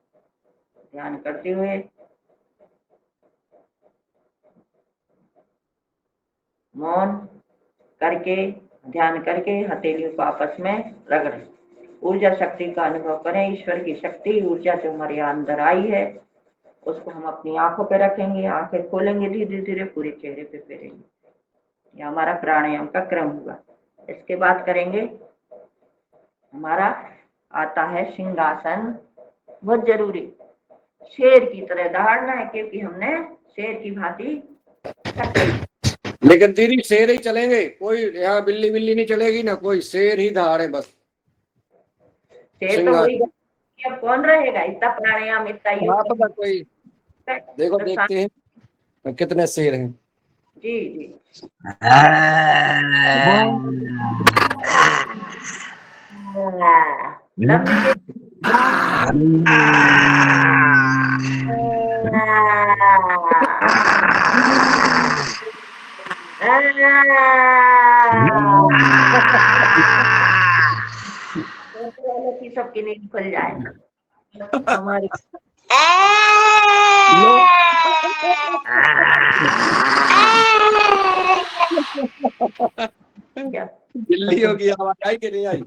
ध्यान करते हुए मौन करके, ध्यान करके हथेलियों को आपस में रगड़ें, ऊर्जा शक्ति का अनुभव करें। ईश्वर की शक्ति, ऊर्जा जो हमारे अंदर आई है, उसको हम अपनी आंखों पे रखेंगे, आंखें खोलेंगे, धीरे धीरे पूरे चेहरे पे फेरेंगे। यह हमारा प्राणायाम का क्रम हुआ। इसके बाद करेंगे, हमारा आता है सिंहासन, बहुत जरूरी। शेर की तरह दहाड़ना है, क्योंकि हमने शेर की भांति, लेकिन दीदी शेर ही चलेंगे, कोई यहाँ बिल्ली बिल्ली नहीं चलेगी ना, कोई शेर ही दहाड़े बस। शेर तो वही, अब कौन रहेगा इतना प्राणायाम, इतना योग। पता कोई, देखो देखते हैं कितने शेर हैं। जी जी। सबकी नींद खुल जाए हमारी। बिल्लियों की आवाज आई कि नहीं आई?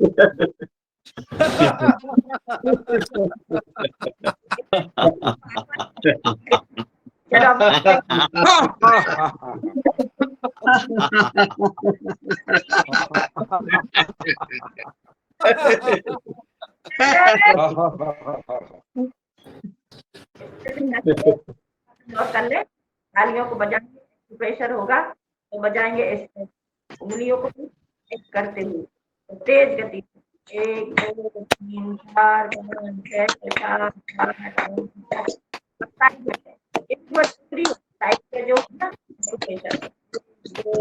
और कर ले, तालियों को बजाएंगे, प्रेशर होगा तो बजाएंगे ऐसे, उंगलियों को एक करते हुए, तो तेज गति, 1 2 3 4 5 6 7 8 एक बार फ्री साइड पे जो ना प्रेशर। तो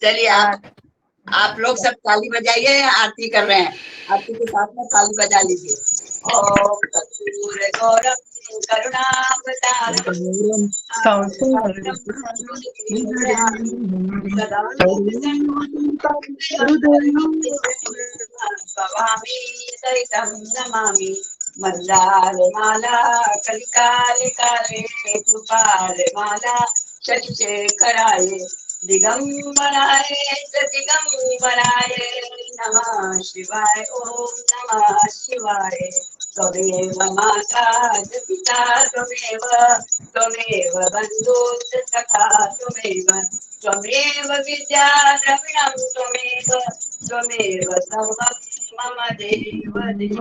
चलिए आप लोग सब ताली बजाइए, आरती कर रहे हैं, आरती के साथ में ताली बजा लीजिए। ओम कर्पूर गौरम करुणावतारम भवामी सहितं नमामि मल्लारमाला कलिकालिकाले कृपालमाला शशिशेखराय दिगंबराय दिगंबराय नमः शिवाय ओम नमः शिवाय। त्वमेव माता च पिता त्वमेव त्वमेव बन्धुश्च सखा त्वमेव विद्या द्रविणं त्वमेव सर्वं मम देव देव।